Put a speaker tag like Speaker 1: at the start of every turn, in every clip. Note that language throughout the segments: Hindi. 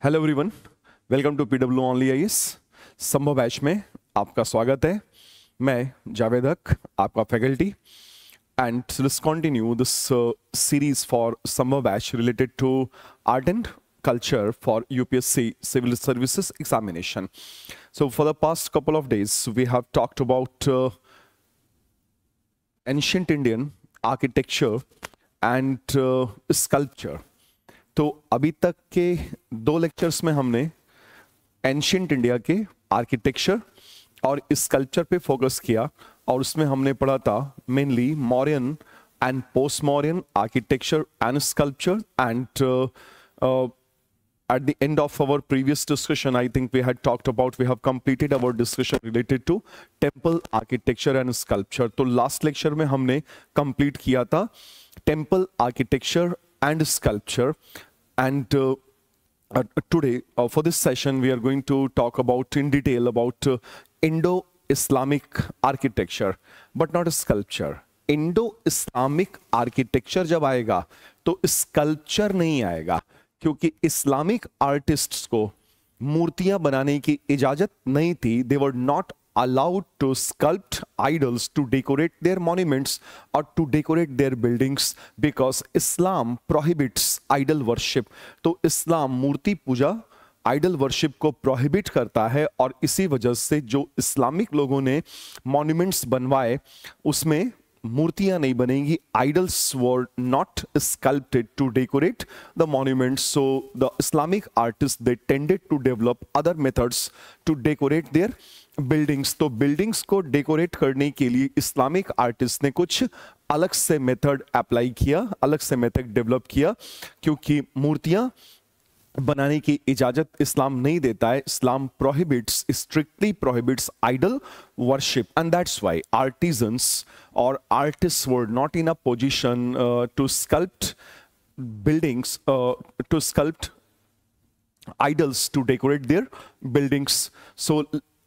Speaker 1: Hello everyone, welcome to PW only IAS. Sambhav batch में आपका स्वागत है। मैं जावेद हक, आपका faculty, and let's continue this series for Sambhav batch related to art and culture for UPSC civil services examination. So for the past couple of days we have talked about ancient Indian architecture and sculpture. तो अभी तक के दो लेक्चर्स में हमने एंशियंट इंडिया के आर्किटेक्चर और स्कल्पचर पे फोकस किया और उसमें हमने पढ़ा था mainly Mauryan and post Mauryan architecture and sculpture and at the end of our previous discussion, I think we had talked about, we have completed our discussion related to temple architecture and sculpture. तो last lecture में हमने complete किया था temple architecture and sculpture, and today for this session we are going to talk about in detail about Indo-Islamic architecture, but not sculpture. Indo-Islamic architecture जब आएगा तो sculpture नहीं आएगा, क्योंकि इस्लामिक आर्टिस्ट्स को मूर्तियां बनाने की इजाजत नहीं थी. They were not allowed to sculpt idols to decorate their monuments or to decorate their buildings because Islam prohibits idol worship. तो इस्लाम मूर्ति पूजा आइडल वर्शिप को प्रोहिबिट करता है, और इसी वजह से जो इस्लामिक लोगों ने मॉन्यूमेंट्स बनवाए उसमें मूर्तियां नहीं बनेंगी. Idols were not sculpted to decorate the monuments, so the Islamic artist they tended to develop other methods to decorate their buildings. तो बिल्डिंग्स को डेकोरेट करने के लिए इस्लामिक आर्टिस्ट ने कुछ अलग से मेथड अप्लाई किया, अलग से मेथड डेवलप किया, क्योंकि मूर्तियां बनाने की इजाजत इस्लाम नहीं देता है. Islam prohibits, strictly prohibits idol worship, and that's why artisans और artists were not in a position to sculpt buildings, to sculpt idols to decorate their buildings. So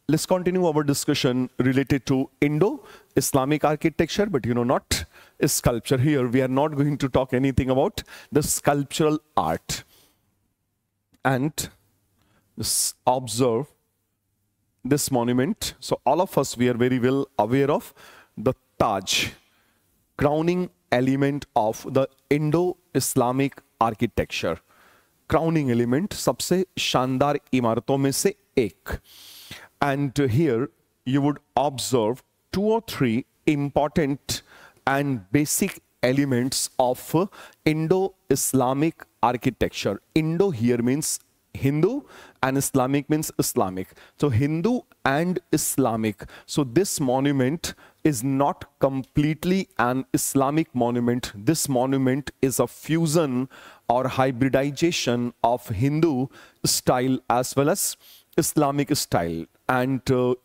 Speaker 1: let's continue our discussion related to Indo-Islamic architecture, but not sculpture. Here we are not going to talk anything about the sculptural art. And observe this monument. So all of us, we are very well aware of the Taj, crowning element of the Indo-Islamic architecture. Crowning element, सबसे शानदार इमारतों में से एक. And here you would observe 2 or 3 important and basic elements of Indo-Islamic architecture. Indo here means Hindu and Islamic means Islamic. So Hindu and Islamic. So this monument is not completely an Islamic monument. This monument is a fusion or hybridization of Hindu style as well as Islamic style, and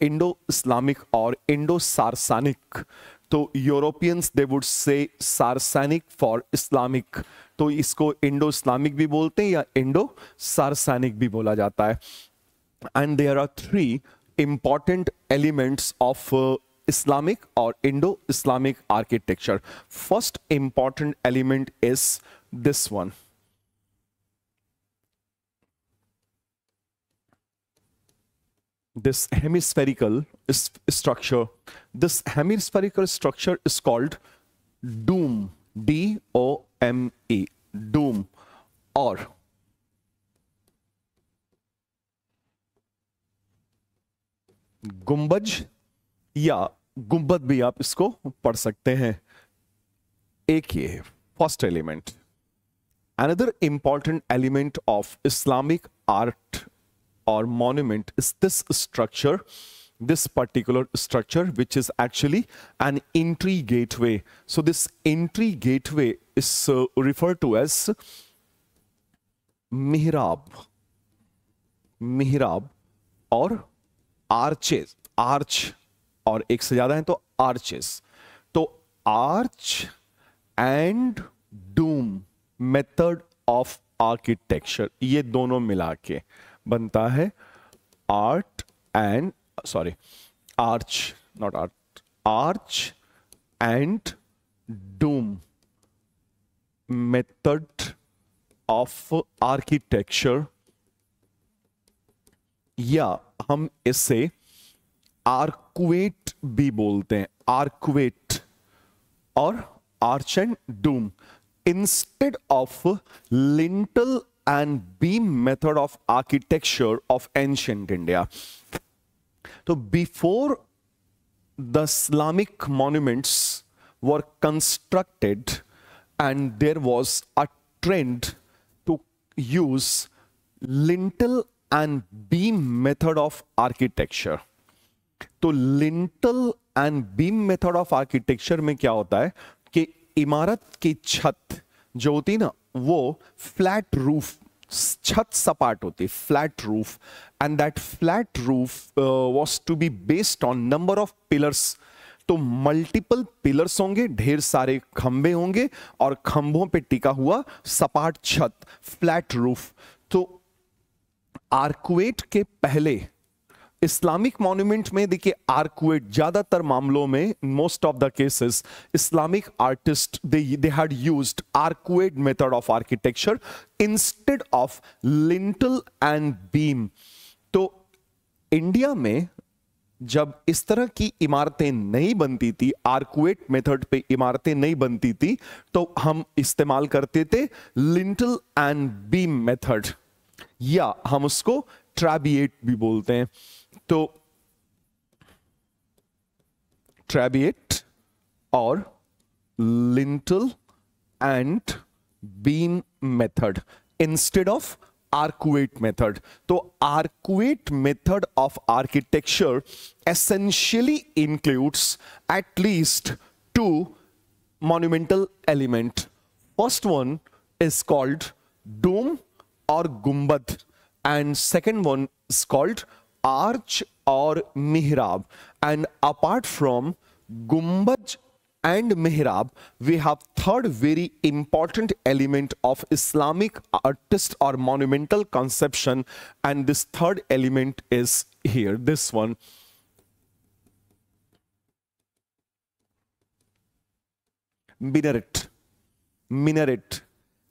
Speaker 1: Indo-Islamic or Indo-Sarsanic. तो Europeans they would say सारसानिक for Islamic, तो इसको इंडो इस्लामिक भी बोलते हैं या इंडो सारसानिक भी बोला जाता है. And there are 3 important elements of Islamic और Indo Islamic architecture. First important element is this one. This hemispherical structure. This hemispherical structure is called dome. D-O-M-E. Dome. और गुंबज या गुंबद भी आप इसको पढ़ सकते हैं. एक ये first element. Another important element of Islamic art or monument is this structure, this particular structure, which is actually an entry gateway. So this entry gateway is referred to as mihrab. Mihrab और arches. Arch और एक से ज्यादा है तो arches. तो arch and dome method of architecture, ये दोनों मिला के बनता है art and sorry arch, not art, arch and Doom method of architecture या हम इसे आर्कुएट भी बोलते हैं, आर्कुएट और arch and Doom, instead of lintel and beam method of architecture of ancient India. तो before the Islamic monuments were constructed, and there was a trend to use lintel and beam method of architecture. तो lintel and beam method of architecture में क्या होता है कि इमारत की छत जो होती ना वो फ्लैट रूफ, छत सपाट होती, flat roof, and that flat roof was to be based on number of pillars. तो मल्टीपल पिलर्स होंगे, ढेर सारे खंबे होंगे और खंभों पे टिका हुआ सपाट छत, फ्लैट रूफ। तो आर्कुएट के पहले इस्लामिक मॉन्यूमेंट में देखिए आर्कुएट ज्यादातर मामलों में, most of the cases Islamic artist they had used arcuate method of architecture instead of lintel and beam. तो इंडिया में जब इस तरह की इमारतें नहीं बनती थी, आर्कुएट मेथड पे इमारतें नहीं बनती थी, तो हम इस्तेमाल करते थे लिंटल एंड बीम मेथड, या हम उसको ट्रैबिएट भी बोलते हैं। तो ट्रैबिएट और lintel and beam method instead of arcuate method. तो arcuate method of architecture essentially includes at least two monumental element. First one is called dome or gumbad, and second one is called arch or mihrab. And apart from gumbad and mihrab, we have third very important element of Islamic artist or monumental conception, and this third element is here, this one. Minaret. Minaret.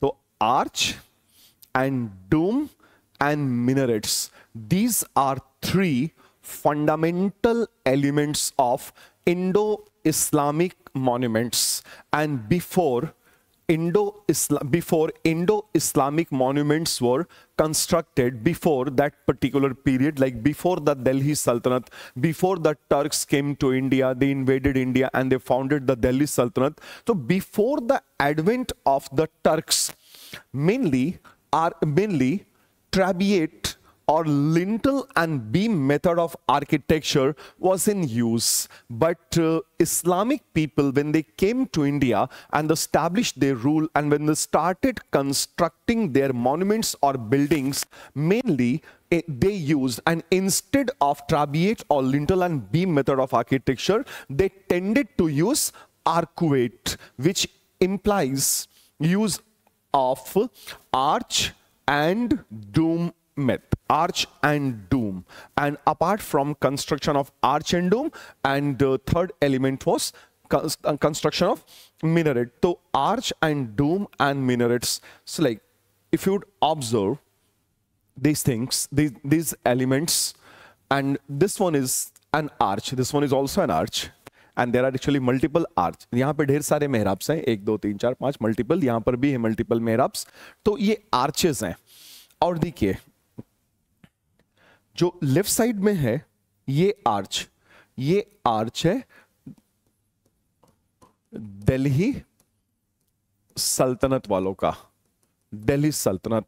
Speaker 1: So arch and dome and minarets, these are three fundamental elements of Indo-Islamic monuments. And before Indo-Islamic monuments were constructed, before that particular period, like before the Delhi Sultanate, before the Turks came to India, they invaded India and they founded the Delhi Sultanate. So before the advent of the Turks, mainly trabeate or lintel and beam method of architecture was in use. But Islamic people, when they came to India and established their rule, and when they started constructing their monuments or buildings, mainly they used, and instead of trabeate or lintel and beam method of architecture, they tended to use arcuate, which implies use of arch and dome method. Arch and dome. And apart from construction of arch and dome, and the third element was construction of minaret. So arch and dome and minarets. So like if you would observe these things, these elements, and this one is an arch, this one is also an arch, and there are actually multiple arch. यहाँ पे ढेर सारे मेहराब्स हैं, 1 2 3 4 5 मल्टीपल, यहाँ पर भी है मल्टीपल मेहराब्स। तो ये आर्चेस हैं। और देखिए जो लेफ्ट साइड में है ये आर्च है दिल्ली सल्तनत वालों का, दिल्ली सल्तनत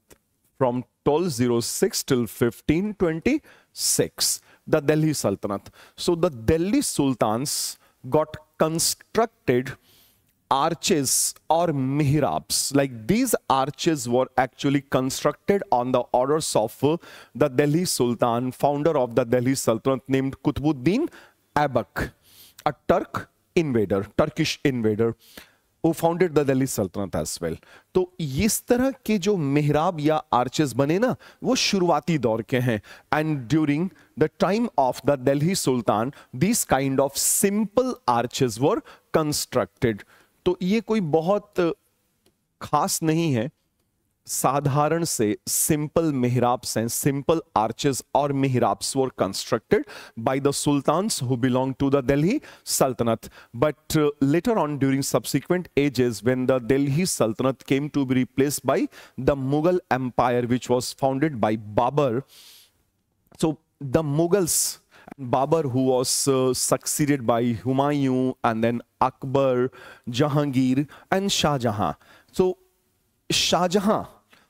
Speaker 1: from 1206 till 1526, the Delhi Sultanate. So the Delhi Sultans got constructed arches or mihrabs. Like these arches were actually constructed on the orders of the Delhi Sultan, founder of the Delhi Sultanate, named Qutbuddin Aibak, a Turkish invader who founded the Delhi Sultanate as well. तो इस तरह के जो मिहराब या आर्चेस बने ना वो शुरुआती दौर के हैं, and during the time of the Delhi Sultan these kind of simple arches were constructed. तो ये कोई बहुत खास नहीं है, साधारण से सिंपल मिहराब्स हैं, सिंपल आर्चेस और मिहराब्स were constructed by the sultans who belonged to the Delhi Sultanate. But later on, during subsequent ages, when the Delhi Sultanate came to be replaced by the Mughal Empire, which was founded by Babur, so the Mughals, Babur, who was succeeded by Humayun, and then Akbar, Jahangir, and Shah Jahan. So Shah Jahan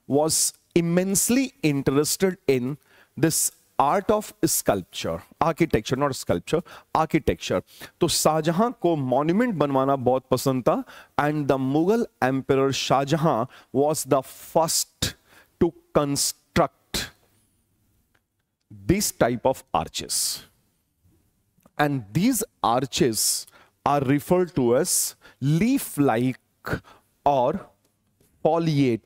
Speaker 1: was immensely interested in this art of sculpture, architecture, not sculpture, architecture. तो शाहजहां को मॉन्यूमेंट बनवाना बहुत पसंद था, and the Mughal emperor Shah Jahan was the first to construct this type of arches. And these arches are referred to as leaf-like or foliated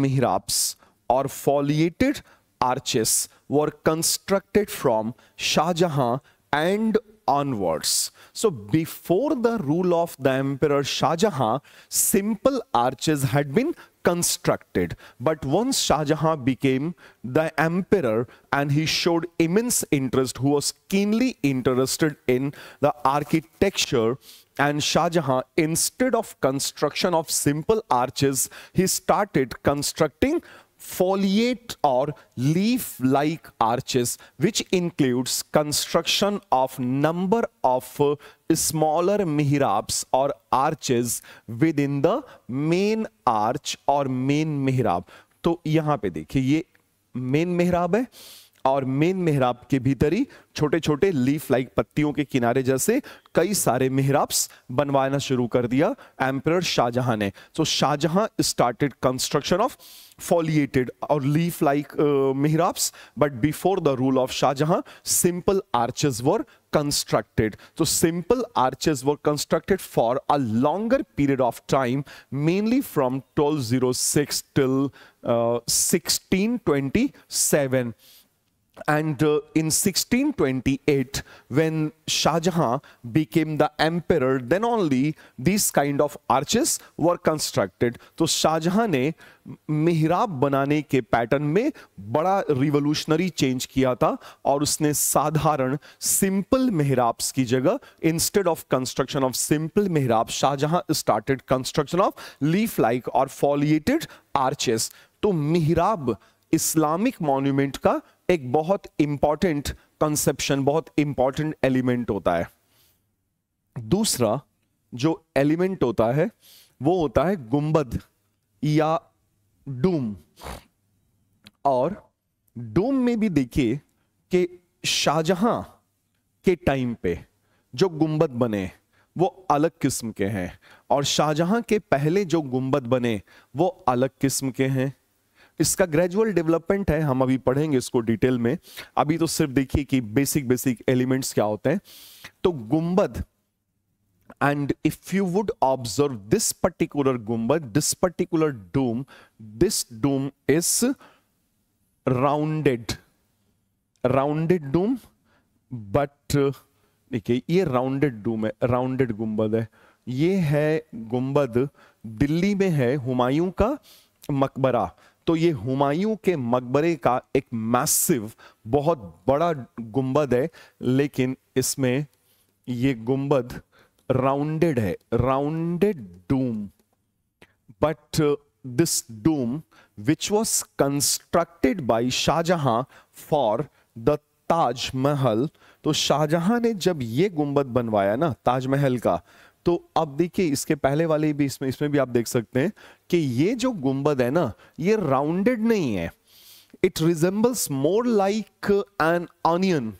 Speaker 1: mihrabs or foliated arches were constructed from Shah Jahan and onwards. So before the rule of the emperor Shah Jahan, simple arches had been constructed, but once Shah Jahan became the emperor and he showed immense interest, who was keenly interested in the architecture, and Shah Jahan, instead of construction of simple arches, he started constructing foliate or leaf-like arches, which includes construction of number of smaller mihrabs or arches within the main arch or main mihrab. तो यहां पे देखिए, ये मेन मिहराब है और मेन मिहराब के भीतर ही छोटे छोटे लीफ लाइक पत्तियों के किनारे जैसे कई सारे मिहराब्स बनवाना शुरू कर दिया एम्परर शाहजहां ने. So Shahjahan started construction of foliated or leaf like mihrabs, but before the rule of Shah Jahan, simple arches were constructed. So simple arches were constructed for a longer period of time, mainly from 1206 till 1627. And in 1628, when Shah Jahan became the emperor, then only these kind of arches were constructed. तो शाहजहां ने मिहराब बनाने के पैटर्न में बड़ा रिवोल्यूशनरी चेंज किया था और उसने साधारण सिंपल मिहराब्स की जगह, instead of construction of simple मिहराब, Shahjahan started construction of leaf like और फॉलिएटेड आर्चेस. तो मिहराब इस्लामिक मॉन्यूमेंट का एक बहुत इंपॉर्टेंट कंसेप्शन, बहुत इंपॉर्टेंट एलिमेंट होता है. दूसरा जो एलिमेंट होता है वो होता है गुंबद या डूम. और डूम में भी देखिए कि शाहजहां के टाइम पे जो गुंबद बने वो अलग किस्म के हैं और शाहजहां के पहले जो गुंबद बने वो अलग किस्म के हैं. इसका ग्रेजुअल डेवलपमेंट है, हम अभी पढ़ेंगे इसको डिटेल में. अभी तो सिर्फ देखिए कि बेसिक एलिमेंट्स क्या होते हैं. तो गुंबद, and if you would observe this particular gumbad, this particular dome, this dome is rounded dome, but देखिए ये राउंडेड डूम है, राउंडेड गुंबद है. ये है गुंबद दिल्ली में है हुमायूं का मकबरा. तो ये हुमायूं के मकबरे का एक मैसिव, बहुत बड़ा गुंबद है, लेकिन इसमें ये गुंबद राउंडेड है, rounded dome. But this dome which was constructed by Shah Jahan for the Taj Mahal. तो शाहजहां ने जब ये गुंबद बनवाया ना ताजमहल का, तो अब देखिए इसके पहले वाले भी इसमें भी आप देख सकते हैं कि ये जो गुंबद है ना ये राउंडेड नहीं है. It resembles more like an onion.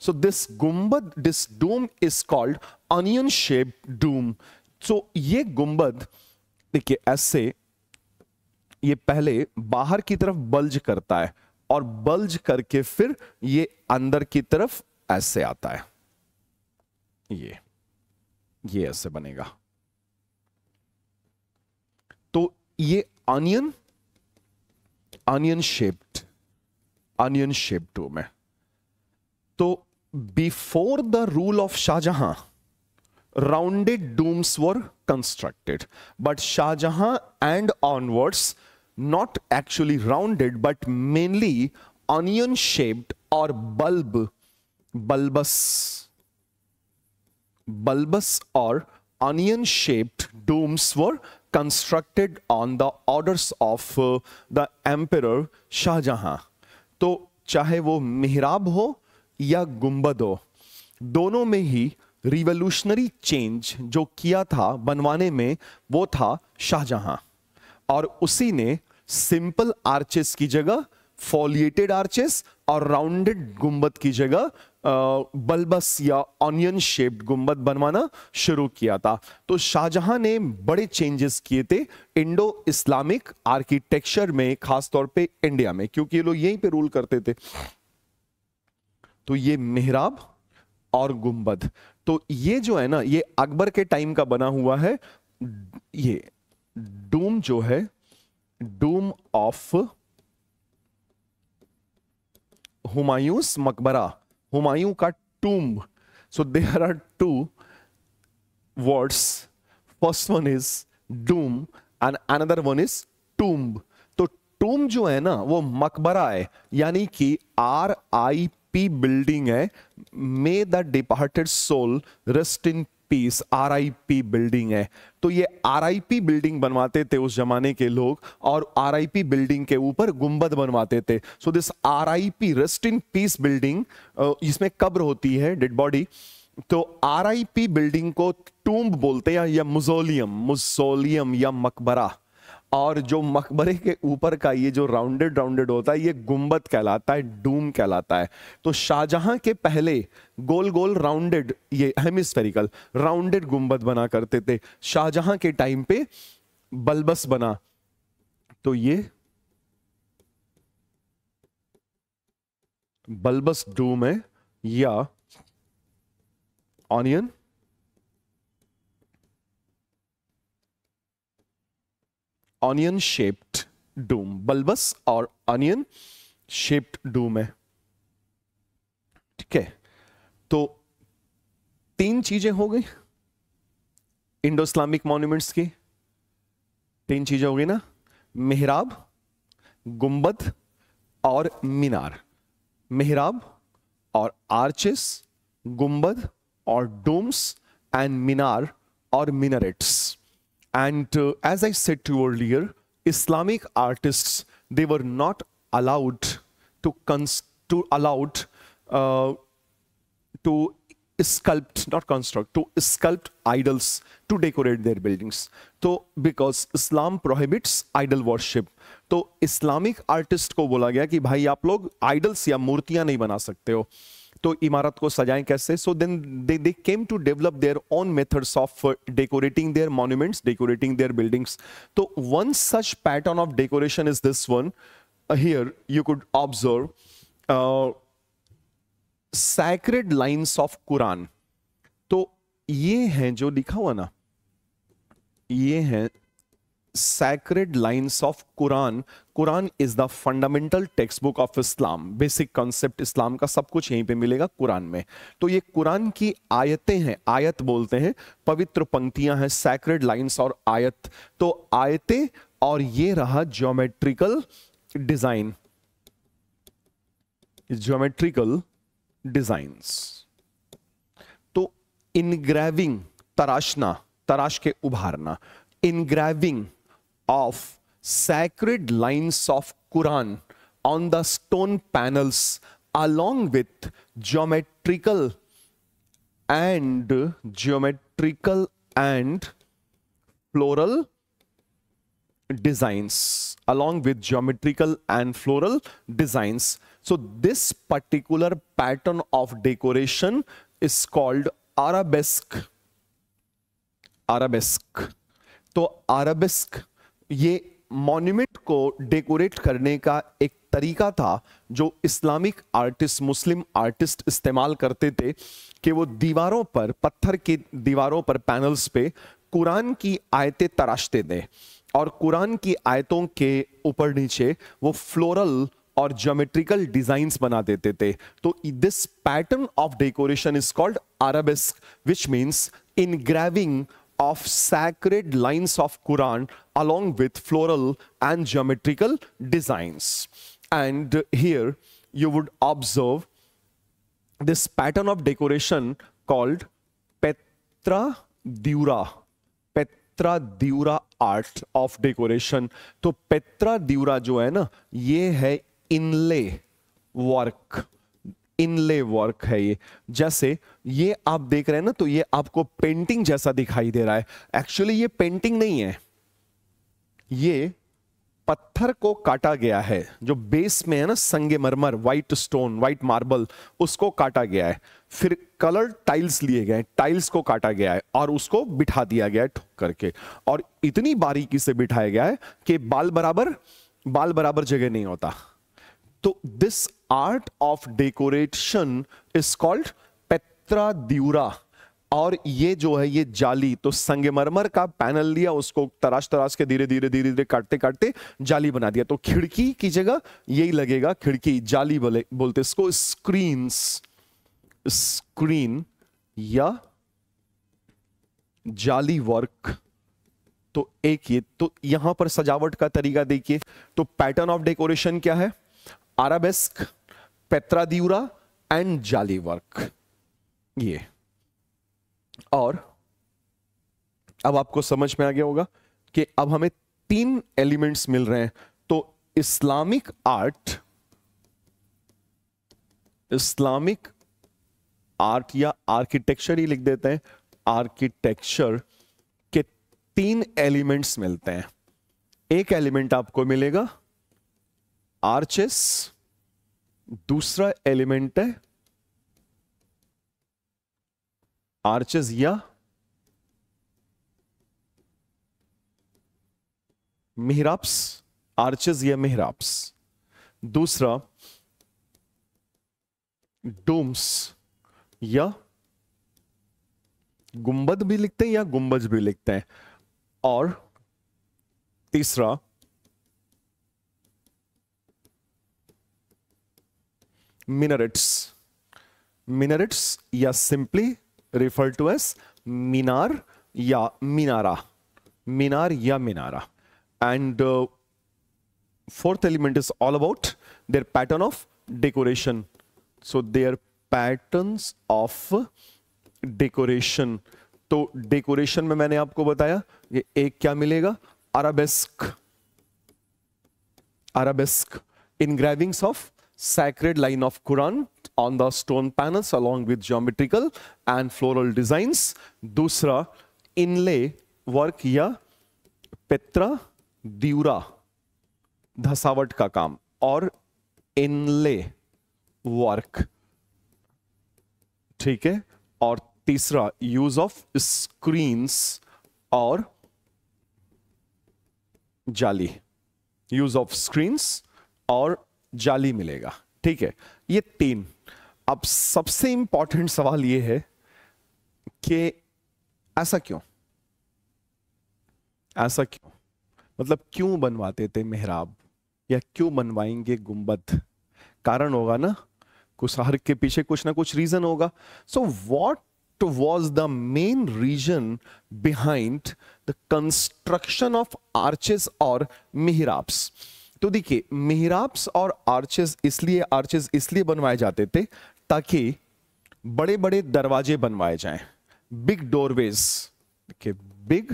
Speaker 1: So this gumbad, this dome is called onion shaped dome. So ये गुंबद देखिए ऐसे, ये पहले बाहर की तरफ बल्ज करता है और बल्ज करके फिर ये अंदर की तरफ ऐसे आता है. ये ऐसे बनेगा. तो ये ऑनियन शेप्ड डोम है. तो before the rule of Shah Jahan, rounded domes were constructed. But Shah Jahan and onwards, not actually rounded, but mainly onion shaped or bulbous or onion shaped domes were constructed on the orders of the emperor Shah Jahan. तो चाहे वो मिहराब हो या गुंबद हो, दोनों में ही रिवोल्यूशनरी चेंज जो किया था बनवाने में वो था शाहजहां, और उसी ने सिंपल आर्चेस की जगह फॉलिएटेड आर्चेस और राउंडेड गुंबद की जगह बल्बस या ऑनियन शेप्ड गुंबद बनवाना शुरू किया था. तो शाहजहां ने बड़े चेंजेस किए थे इंडो इस्लामिक आर्किटेक्चर में, खासतौर पे इंडिया में, क्योंकि ये लोग यहीं पे रूल करते थे. तो ये मिहराब और गुंबद, तो ये जो है ना, ये अकबर के टाइम का बना हुआ है. ये डूम जो है, डूम ऑफ हुमायूंस मकबरा, हुमायूं का tomb. So there are two words, first one is dome and another one is tomb. तो टूम्ब जो है ना वो मकबरा है, यानी कि RIP बिल्डिंग है, may the departed soul rest in peace, RIP building है. तो ये RIP बिल्डिंग बनवाते थे उस जमाने के लोग, और RIP बिल्डिंग के ऊपर गुंबद बनवाते थे. So this RIP rest in peace building, इसमें कब्र होती है, डेड बॉडी, तो RIP बिल्डिंग को टूम्ब बोलते हैं या मुज़ोलियम या मकबरा. और जो मकबरे के ऊपर का ये जो राउंडेड होता है, ये गुंबद कहलाता है, डूम कहलाता है. तो शाहजहां के पहले गोल गोल राउंडेड, ये हेमिस्फेरिकल राउंडेड गुंबद बना करते थे. शाहजहां के टाइम पे बल्बस बना, तो ये बल्बस डूम है या ऑनियन शेप्ड डूम, बल्बस और ऑनियन शेप्ड डूम है. ठीक है, तो 3 चीजें हो गई इंडो इस्लामिक मॉन्यूमेंट्स की. 3 चीजें हो गई ना, मिहराब, गुंबद और मीनार. मिहराब और आर्चेस, गुंबद और डोम्स, एंड मीनार और minarettes. And as I said to you earlier, Islamic artists, they were not allowed to sculpt, not construct, to sculpt idols to decorate their buildings. तो because Islam prohibits idol worship, तो Islamic artist को बोला गया कि भाई आप लोग idols या मूर्तियां नहीं बना सकते हो, तो इमारत को सजाएं कैसे. So then they came to develop their own methods of decorating their monuments, decorating their buildings. तो one such pattern of decoration is this one. Here you could observe sacred lines of Quran. तो ये हैं जो लिखा हुआ ना, ये हैं sacred lines of Quran. Quran is the fundamental textbook of Islam. Basic concept इस्लाम का सब कुछ यहीं पे मिलेगा कुरान में. तो ये कुरान की आयतें हैं, आयत बोलते हैं, पवित्र पंक्तियां हैं, sacred lines और आयत. तो आयतें, और ये रहा ज्योमेट्रिकल डिजाइन, ज्योमेट्रिकल डिजाइन्स. तो इनग्रेविंग, तराशना, तराश के उभारना, engraving of sacred lines of Quran on the stone panels along with geometrical and floral designs, along with geometrical and floral designs. So this particular pattern of decoration is called arabesque. तो arabesque ये मॉन्यूमेंट को डेकोरेट करने का एक तरीका था जो इस्लामिक आर्टिस्ट, मुस्लिम आर्टिस्ट इस्तेमाल करते थे कि वो दीवारों पर, पत्थर की दीवारों पर, पैनल्स पे कुरान की आयतें तराशते थे, और कुरान की आयतों के ऊपर नीचे वो फ्लोरल और ज्योमेट्रिकल डिजाइंस बना देते थे। तो this pattern of decoration is called arabesque, which means engraving of sacred lines of Quran along with floral and geometrical designs. And here you would observe this pattern of decoration called Petra Dura. Petra Dura art of decoration. तो Petra Dura जो है ना, ये है inlay work. इनले वर्क है ये। जैसे ये आप देख रहे हैं ना, तो ये आपको पेंटिंग जैसा दिखाई दे रहा है। एक्चुअली ये पेंटिंग नहीं है, ये पत्थर को काटा गया है। जो बेस में है ना संगमरमर, व्हाइट स्टोन, व्हाइट मार्बल, उसको काटा गया है। फिर कलर्ड टाइल्स लिए गए, टाइल्स को काटा गया है और उसको बिठा दिया गया है ठोक करके, और इतनी बारीकी से बिठाया गया है कि बाल बराबर जगह नहीं होता। तो this art of decoration is called pietra dura. और ये जो है ये जाली, तो संगमरमर का पैनल लिया, उसको तराश के धीरे धीरे काटते जाली बना दिया। तो खिड़की की जगह यही लगेगा, खिड़की जाली बोलते इसको। स्क्रीन या जाली वर्क। तो एक ये, तो यहां पर सजावट का तरीका देखिए। तो पैटर्न ऑफ डेकोरेशन क्या है? आराबेस्क, पेत्रा द्यूरा एंड जाली वर्क, ये। और अब आपको समझ में आ गया होगा कि अब हमें 3 एलिमेंट्स मिल रहे हैं। तो इस्लामिक आर्ट या आर्किटेक्चर ही लिख देते हैं, आर्किटेक्चर के 3 एलिमेंट्स मिलते हैं। एक एलिमेंट आपको मिलेगा आर्चेस, दूसरा एलिमेंट है आर्चेस या मिहराब्स, आर्चेस या मिहराब्स। दूसरा डोम्स या गुंबद भी लिखते हैं या गुंबज भी लिखते हैं। और तीसरा मिनरेट्स या सिंपली referred to as मीनार या मीनारा, and fourth element is all about their pattern of decoration. So their patterns of decoration. तो डेकोरेशन में मैंने आपको बताया ये एक क्या मिलेगा, arabesque engravings of sacred line of Quran on the stone panels along with geometrical and floral designs. दूसरा inlay work या पेत्रा द्यूरा, धसावट का काम और inlay work, ठीक है। और तीसरा यूज ऑफ स्क्रीन्स और जाली, यूज ऑफ स्क्रीन्स और जाली मिलेगा, ठीक है। ये 3। अब सबसे इंपॉर्टेंट सवाल ये है कि ऐसा क्यों, मतलब क्यों बनवाते थे मेहराब या क्यों बनवाएंगे गुंबद? कारण होगा ना, कुछ हर के पीछे कुछ ना कुछ रीजन होगा। So what was the main reason behind the construction of arches और mihrabs? तो देखिए मिहराब्स और आर्चेस इसलिए बनवाए जाते थे ताकि बड़े बड़े दरवाजे बनवाए जाएं, बिग डोरवेज। देखिए big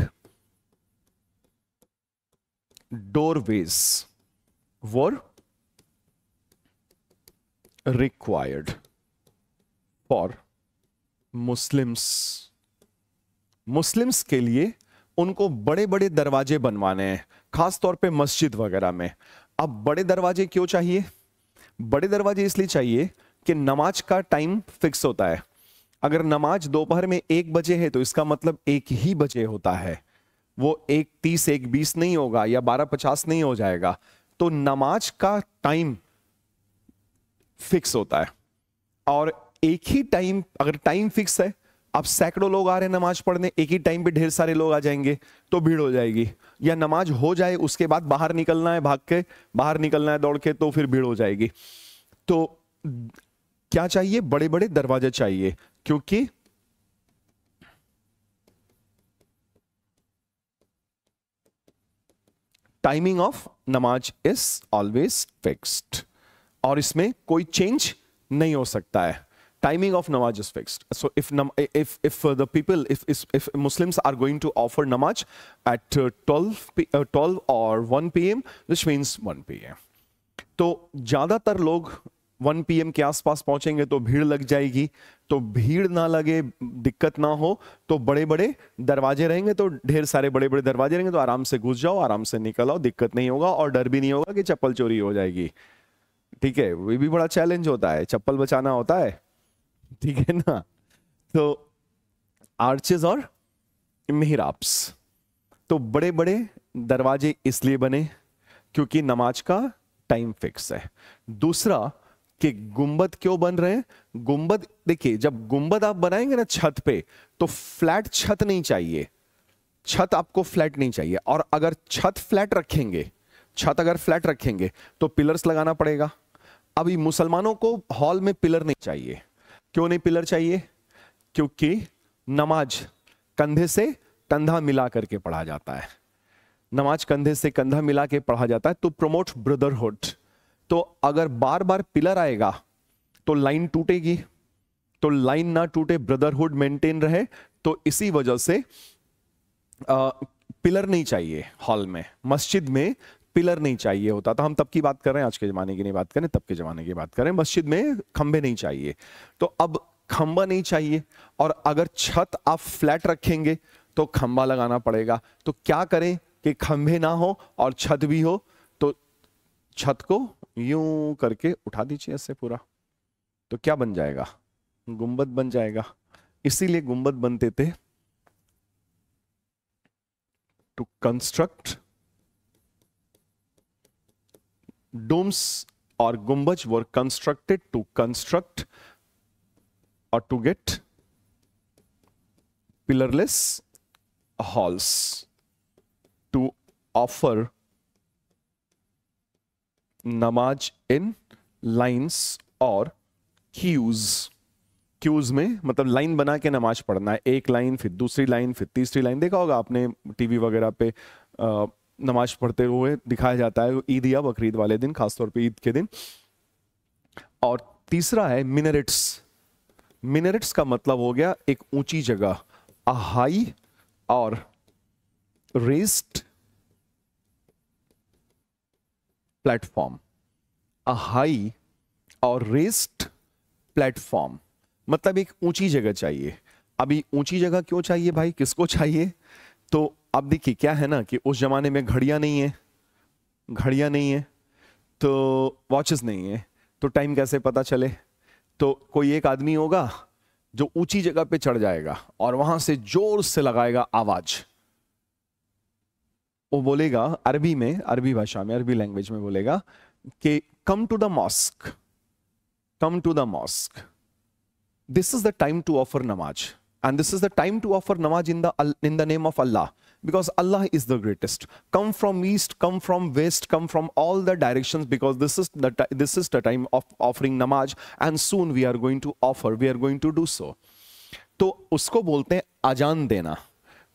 Speaker 1: doorways were required for Muslims के लिए उनको बड़े बड़े दरवाजे बनवाने हैं, खास तौर पे मस्जिद वगैरह में। अब बड़े दरवाजे क्यों चाहिए? बड़े दरवाजे इसलिए चाहिए कि नमाज का टाइम फिक्स होता है। अगर नमाज दोपहर में 1 बजे है तो इसका मतलब 1 ही बजे होता है, वो 1:30 1:20 नहीं होगा या 12:50 नहीं हो जाएगा। तो नमाज का टाइम फिक्स होता है और एक ही टाइम, अगर टाइम फिक्स है, अब सैकड़ों लोग आ रहे हैं नमाज पढ़ने, एक ही टाइम पे ढेर सारे लोग आ जाएंगे तो भीड़ हो जाएगी। या नमाज हो जाए उसके बाद बाहर निकलना है, भाग के बाहर निकलना है दौड़ के, तो फिर भीड़ हो जाएगी। तो क्या चाहिए? बड़े बड़े दरवाजे चाहिए, क्योंकि टाइमिंग ऑफ नमाज इज ऑलवेज फिक्स्ड, और इसमें कोई चेंज नहीं हो सकता है। Timing of namaz is fixed. So if the people, if Muslims are going to offer namaz at 12 or 1 p.m., which means 1 p.m. तो ज्यादातर लोग 1 p.m. के आसपास पहुंचेंगे तो भीड़ लग जाएगी। तो भीड़ ना लगे, दिक्कत ना हो, तो बड़े बड़े दरवाजे रहेंगे, तो ढेर सारे बड़े बड़े दरवाजे रहेंगे, तो आराम से घुस जाओ, आराम से निकल आओ, दिक्कत नहीं होगा, और डर भी नहीं होगा कि चप्पल चोरी हो जाएगी। ठीक है, वो भी बड़ा चैलेंज होता है, चप्पल बचाना होता है, ठीक है ना। तो आर्चेस और मिहराब्स, तो बड़े बड़े दरवाजे इसलिए बने क्योंकि नमाज का टाइम फिक्स है। दूसरा कि गुंबद क्यों बन रहे हैं? गुंबद, देखिए जब गुंबद आप बनाएंगे ना छत पे, तो फ्लैट छत नहीं चाहिए, छत आपको फ्लैट नहीं चाहिए। और अगर छत फ्लैट रखेंगे, छत अगर फ्लैट रखेंगे तो पिलर्स लगाना पड़ेगा। अभी मुसलमानों को हॉल में पिलर नहीं चाहिए। क्यों नहीं पिलर चाहिए? क्योंकि नमाज कंधे से कंधा मिला करके पढ़ा जाता है, नमाज कंधे से कंधा मिला के पढ़ा जाता है, तो प्रमोट ब्रदरहुड। तो अगर बार बार पिलर आएगा तो लाइन टूटेगी, तो लाइन ना टूटे, ब्रदरहुड मेंटेन रहे, तो इसी वजह से पिलर नहीं चाहिए हॉल में, मस्जिद में पिलर नहीं चाहिए होता। तो हम तब की बात कर रहे हैं, आज के जमाने की नहीं बात करें, तब के जमाने की बात करें। मस्जिद में खंबे नहीं चाहिए, तो अब खंबा नहीं चाहिए, और अगर छत आप फ्लैट रखेंगे तो खंबा लगाना पड़ेगा। तो क्या करें कि खंबे ना हो और छत भी हो, तो छत को यूं करके उठा दीजिए ऐसे पूरा, तो क्या बन जाएगा? गुंबद बन जाएगा। इसीलिए गुंबद बनते थे to construct domes, or gumbaj were constructed to construct or to get pillarless halls to offer namaz in lines or queues. Queues में मतलब लाइन बना के नमाज पढ़ना है, एक लाइन, फिर दूसरी लाइन, फिर तीसरी लाइन। देखा होगा आपने टीवी वगैरह पे नमाज पढ़ते हुए दिखाया जाता है, ईद या बकरीद वाले दिन, खासतौर पे ईद के दिन। और तीसरा है मिनरेट्स। मिनरेट्स का मतलब हो गया एक ऊंची जगह, अ हाई और रेस्ड प्लेटफॉर्म। अ हाई और रेस्ड प्लेटफॉर्म मतलब एक ऊंची जगह चाहिए। अभी ऊंची जगह क्यों चाहिए भाई, किसको चाहिए? तो अब देखिए क्या है ना कि उस जमाने में घड़ियां नहीं है, घड़ियां नहीं है, तो वॉचेस नहीं है, तो टाइम कैसे पता चले? तो कोई एक आदमी होगा जो ऊंची जगह पे चढ़ जाएगा और वहां से जोर से लगाएगा आवाज। वो बोलेगा अरबी में, अरबी भाषा में, अरबी लैंग्वेज में बोलेगा कि come to the mosque, come to the mosque, this is the time to offer namaz, and this is the time to offer namaz in the name of Allah, because Allah is the greatest. Come from east, come from west, come from all the directions, because this is the time of offering namaz, and soon we are going to offer, we are going to do so. तो उसको बोलते हैं अजान देना,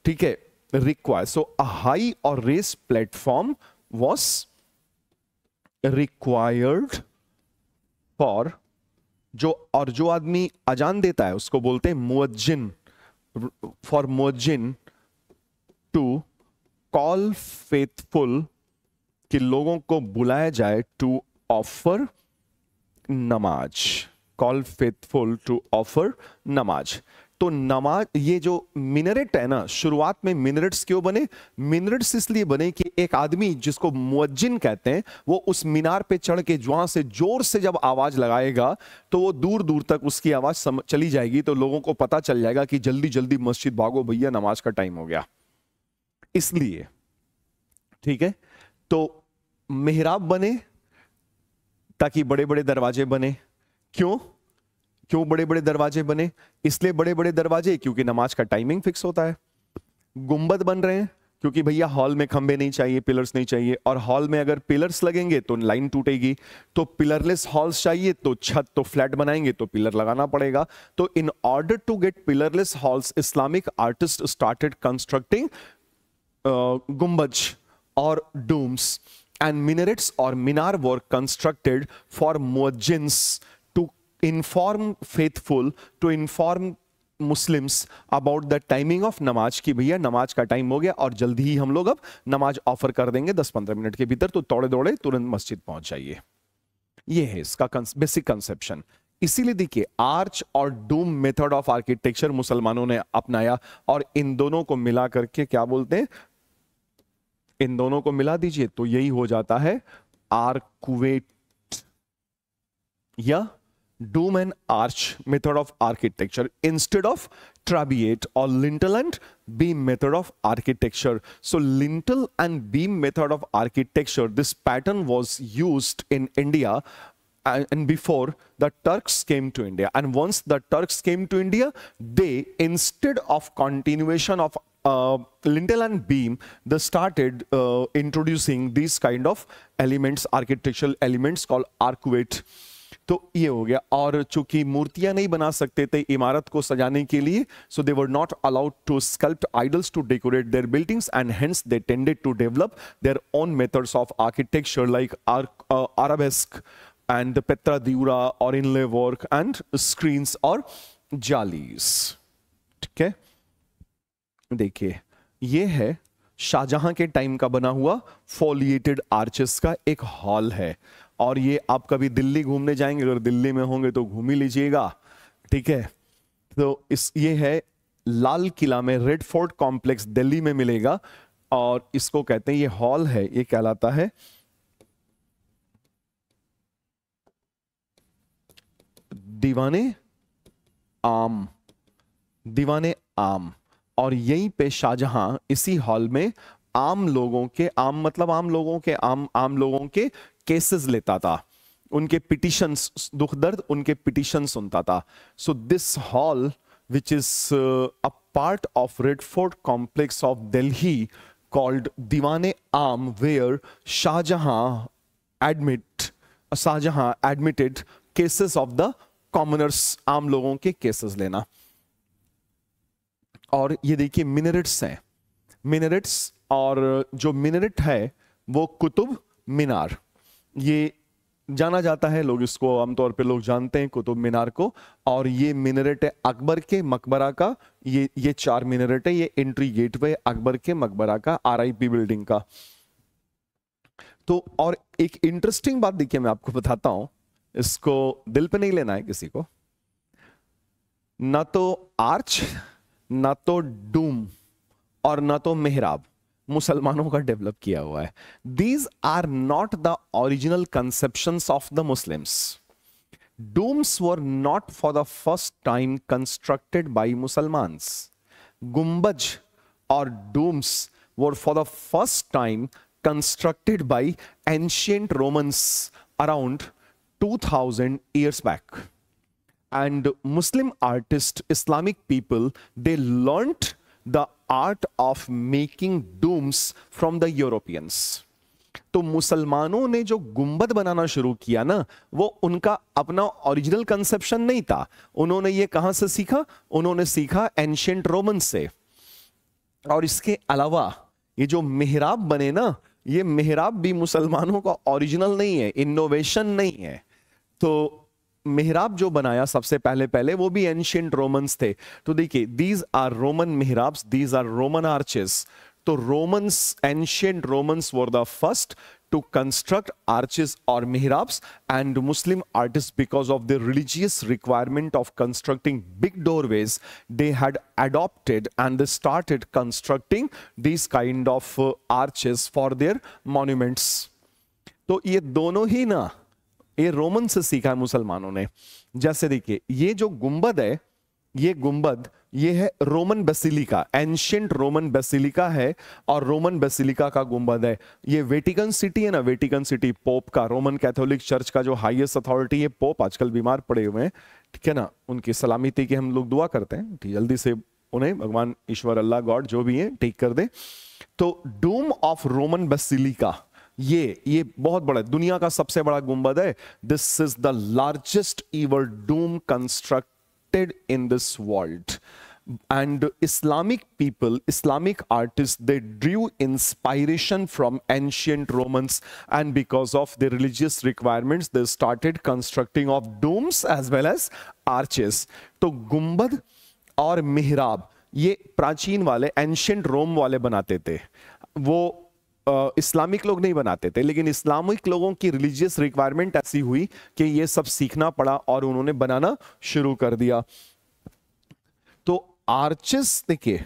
Speaker 1: ठीक है, require. So a high or raised platform was required for जो आदमी अजान देता है उसको बोलते हैं मुअज्जिन, फॉर मुअज्जिन टू कॉल फेथफुल, कि लोगों को बुलाया जाए टू ऑफर नमाज, कॉल फेथफुल टू ऑफर नमाज। तो नमाज, ये जो मिनरेट है ना, शुरुआत में मिनरेट्स क्यों बने? मिनरेट्स इसलिए बने कि एक आदमी जिसको मुअज्जिन कहते हैं, वो उस मीनार पे चढ़ के वहां से जोर से जब आवाज लगाएगा तो वो दूर दूर तक उसकी आवाज चली जाएगी, तो लोगों को पता चल जाएगा कि जल्दी जल्दी मस्जिद भागो भैया, नमाज का टाइम हो गया। इसलिए, ठीक है, तो मेहराब बने ताकि बड़े बड़े दरवाजे बने। क्यों? क्यों बड़े बड़े दरवाजे बने? इसलिए बड़े बड़े दरवाजे क्योंकि नमाज का टाइमिंग फिक्स होता है। गुंबद बन रहे हैं क्योंकि भैया हॉल में खंबे नहीं चाहिए, पिलर्स नहीं चाहिए, और हॉल में अगर पिलर्स लगेंगे तो लाइन टूटेगी। तो पिलरलेस हॉल्स चाहिए, तो छत तो फ्लैट बनाएंगे तो पिलर लगाना पड़ेगा। तो in order to get pillarless halls, Islamic artist started constructing गुंबज और domes and minarets or minar were constructed for muezzins to inform faithful, to inform Muslims about the timing of नमाज की भैया नमाज का टाइम हो गया और जल्दी ही हम लोग अब नमाज ऑफर कर देंगे 10-15 मिनट के भीतर, तो दौड़े दौड़े तुरंत मस्जिद पहुंच जाइए। ये है इसका बेसिक कंसेप्शन। इसीलिए देखिए आर्च और डूम मेथड ऑफ आर्किटेक्चर मुसलमानों ने अपनाया, और इन दोनों को मिला करके क्या बोलते हैं, इन दोनों को मिला दीजिए तो यही हो जाता है आर्कुवेट या dome and arch method of architecture instead of trabeate और lintel and beam method of architecture. So lintel and beam method of architecture, this pattern was used in India and before the Turks came to India, and once the Turks came to India, they, instead of continuation of lintel and beam, they started introducing these kind of elements, architectural elements called arcuate। तो ये हो गया। और चूंकि मूर्तियां नहीं बना सकते थे इमारत को सजाने के लिए, so they were not allowed to sculpt idols to decorate their buildings, and hence they tended to develop their own methods of architecture like arabesque and the petra diura or inlay work and screens or jalis। ठीक है, देखिए ये है शाहजहां के टाइम का बना हुआ फोलिएटेड आर्चेस का एक हॉल है, और ये आप कभी दिल्ली घूमने जाएंगे, अगर दिल्ली में होंगे तो घूम ही लीजिएगा। ठीक है, तो ये है लाल किला में, रेड फोर्ट कॉम्प्लेक्स दिल्ली में मिलेगा, और इसको कहते हैं, ये हॉल है, ये कहलाता है दीवाने आम, दीवाने आम। और यहीं पे शाहजहां इसी हॉल में आम लोगों के, आम मतलब आम लोगों के, आम लोगों के केसेस लेता था, उनके पिटिशंस, दुख दर्द उनके पिटिशन सुनता था। So this hall which is a part of red fort complex of Delhi called Diwane Aam, where Shah Jahan admitted cases of the commoners, आम लोगों के केसेस लेना। और ये देखिए मिनरेट्स हैं, मिनरेट्स, और जो मिनरेट है वो कुतुब मीनार, ये जाना जाता है, लोग इसको आमतौर पे लोग जानते हैं कुतुब मीनार को। और ये मिनरेट है अकबर के मकबरा का, ये 4 मिनरेट है, ये एंट्री गेटवे अकबर के मकबरा का, आरआईपी बिल्डिंग का। तो और एक इंटरेस्टिंग बात देखिए मैं आपको बताता हूं, इसको दिल पे नहीं लेना है किसी को, ना तो आर्च, ना तो डूम, और ना तो मेहराब मुसलमानों का डेवलप किया हुआ है। These are not the original conceptions of the Muslims. Domes were not for the first time constructed by मुसलमान्स। गुंबज और domes were for the first time constructed by ancient Romans around 2000 years back, and Muslim artists, Islamic people, they learnt the art of making domes from the Europeans। तो मुसलमानों ने जो गुंबद बनाना शुरू किया ना, वो उनका अपना ओरिजिनल कंसेप्शन नहीं था। उन्होंने ये कहां से सीखा? उन्होंने सीखा एंशिएंट रोमन से। और इसके अलावा ये जो मेहराब बने ना, ये मेहराब भी मुसलमानों का ओरिजिनल नहीं है, इनोवेशन नहीं है। तो मेहराब जो बनाया सबसे पहले वो भी एंशिएंट रोमन्स थे। तो देखिए दीज आर रोमन मेहराब्स, दीज आर रोमन आर्चेस। तो Romans, ancient Romans were the first to construct arches or mihrabs, and Muslim artists, because of their religious requirement of constructing big doorways, they had adopted and they started constructing these kind of arches for their monuments। तो ये दोनों ही ना, ये रोमन से सीखा है मुसलमानों ने। जैसे देखिए ये जो गुंबद है, ये गुंबद, ये है Roman basilica, ancient Roman basilica है, और रोमन बेसिलिका का गुंबद है। ये वेटिकन सिटी है ना, वेटिकन सिटी पोप का, रोमन कैथोलिक चर्च का जो हाईएस्ट अथॉरिटी है पोप, आजकल बीमार पड़े हुए हैं, ठीक है ना, उनकी सलामती की हम लोग दुआ करते हैं, जल्दी से उन्हें भगवान ईश्वर अल्लाह गॉड जो भी है ठीक कर दे। तो डूम ऑफ रोमन बेसिलिका, ये बहुत बड़ा, दुनिया का सबसे बड़ा गुंबद है। This is the largest ever Doom constructed in this world. And Islamic people, Islamic artists, they drew inspiration from ancient Romans, and because of their religious requirements they started constructing of domes as well as arches. तो गुंबद और मिहराब ये प्राचीन वाले एंशियंट रोम वाले बनाते थे, वो इस्लामिक लोग नहीं बनाते थे, लेकिन इस्लामिक लोगों की रिलीजियस रिक्वायरमेंट ऐसी हुई कि ये सब सीखना पड़ा और उन्होंने बनाना शुरू कर दिया। तो आर्चेस देखिए,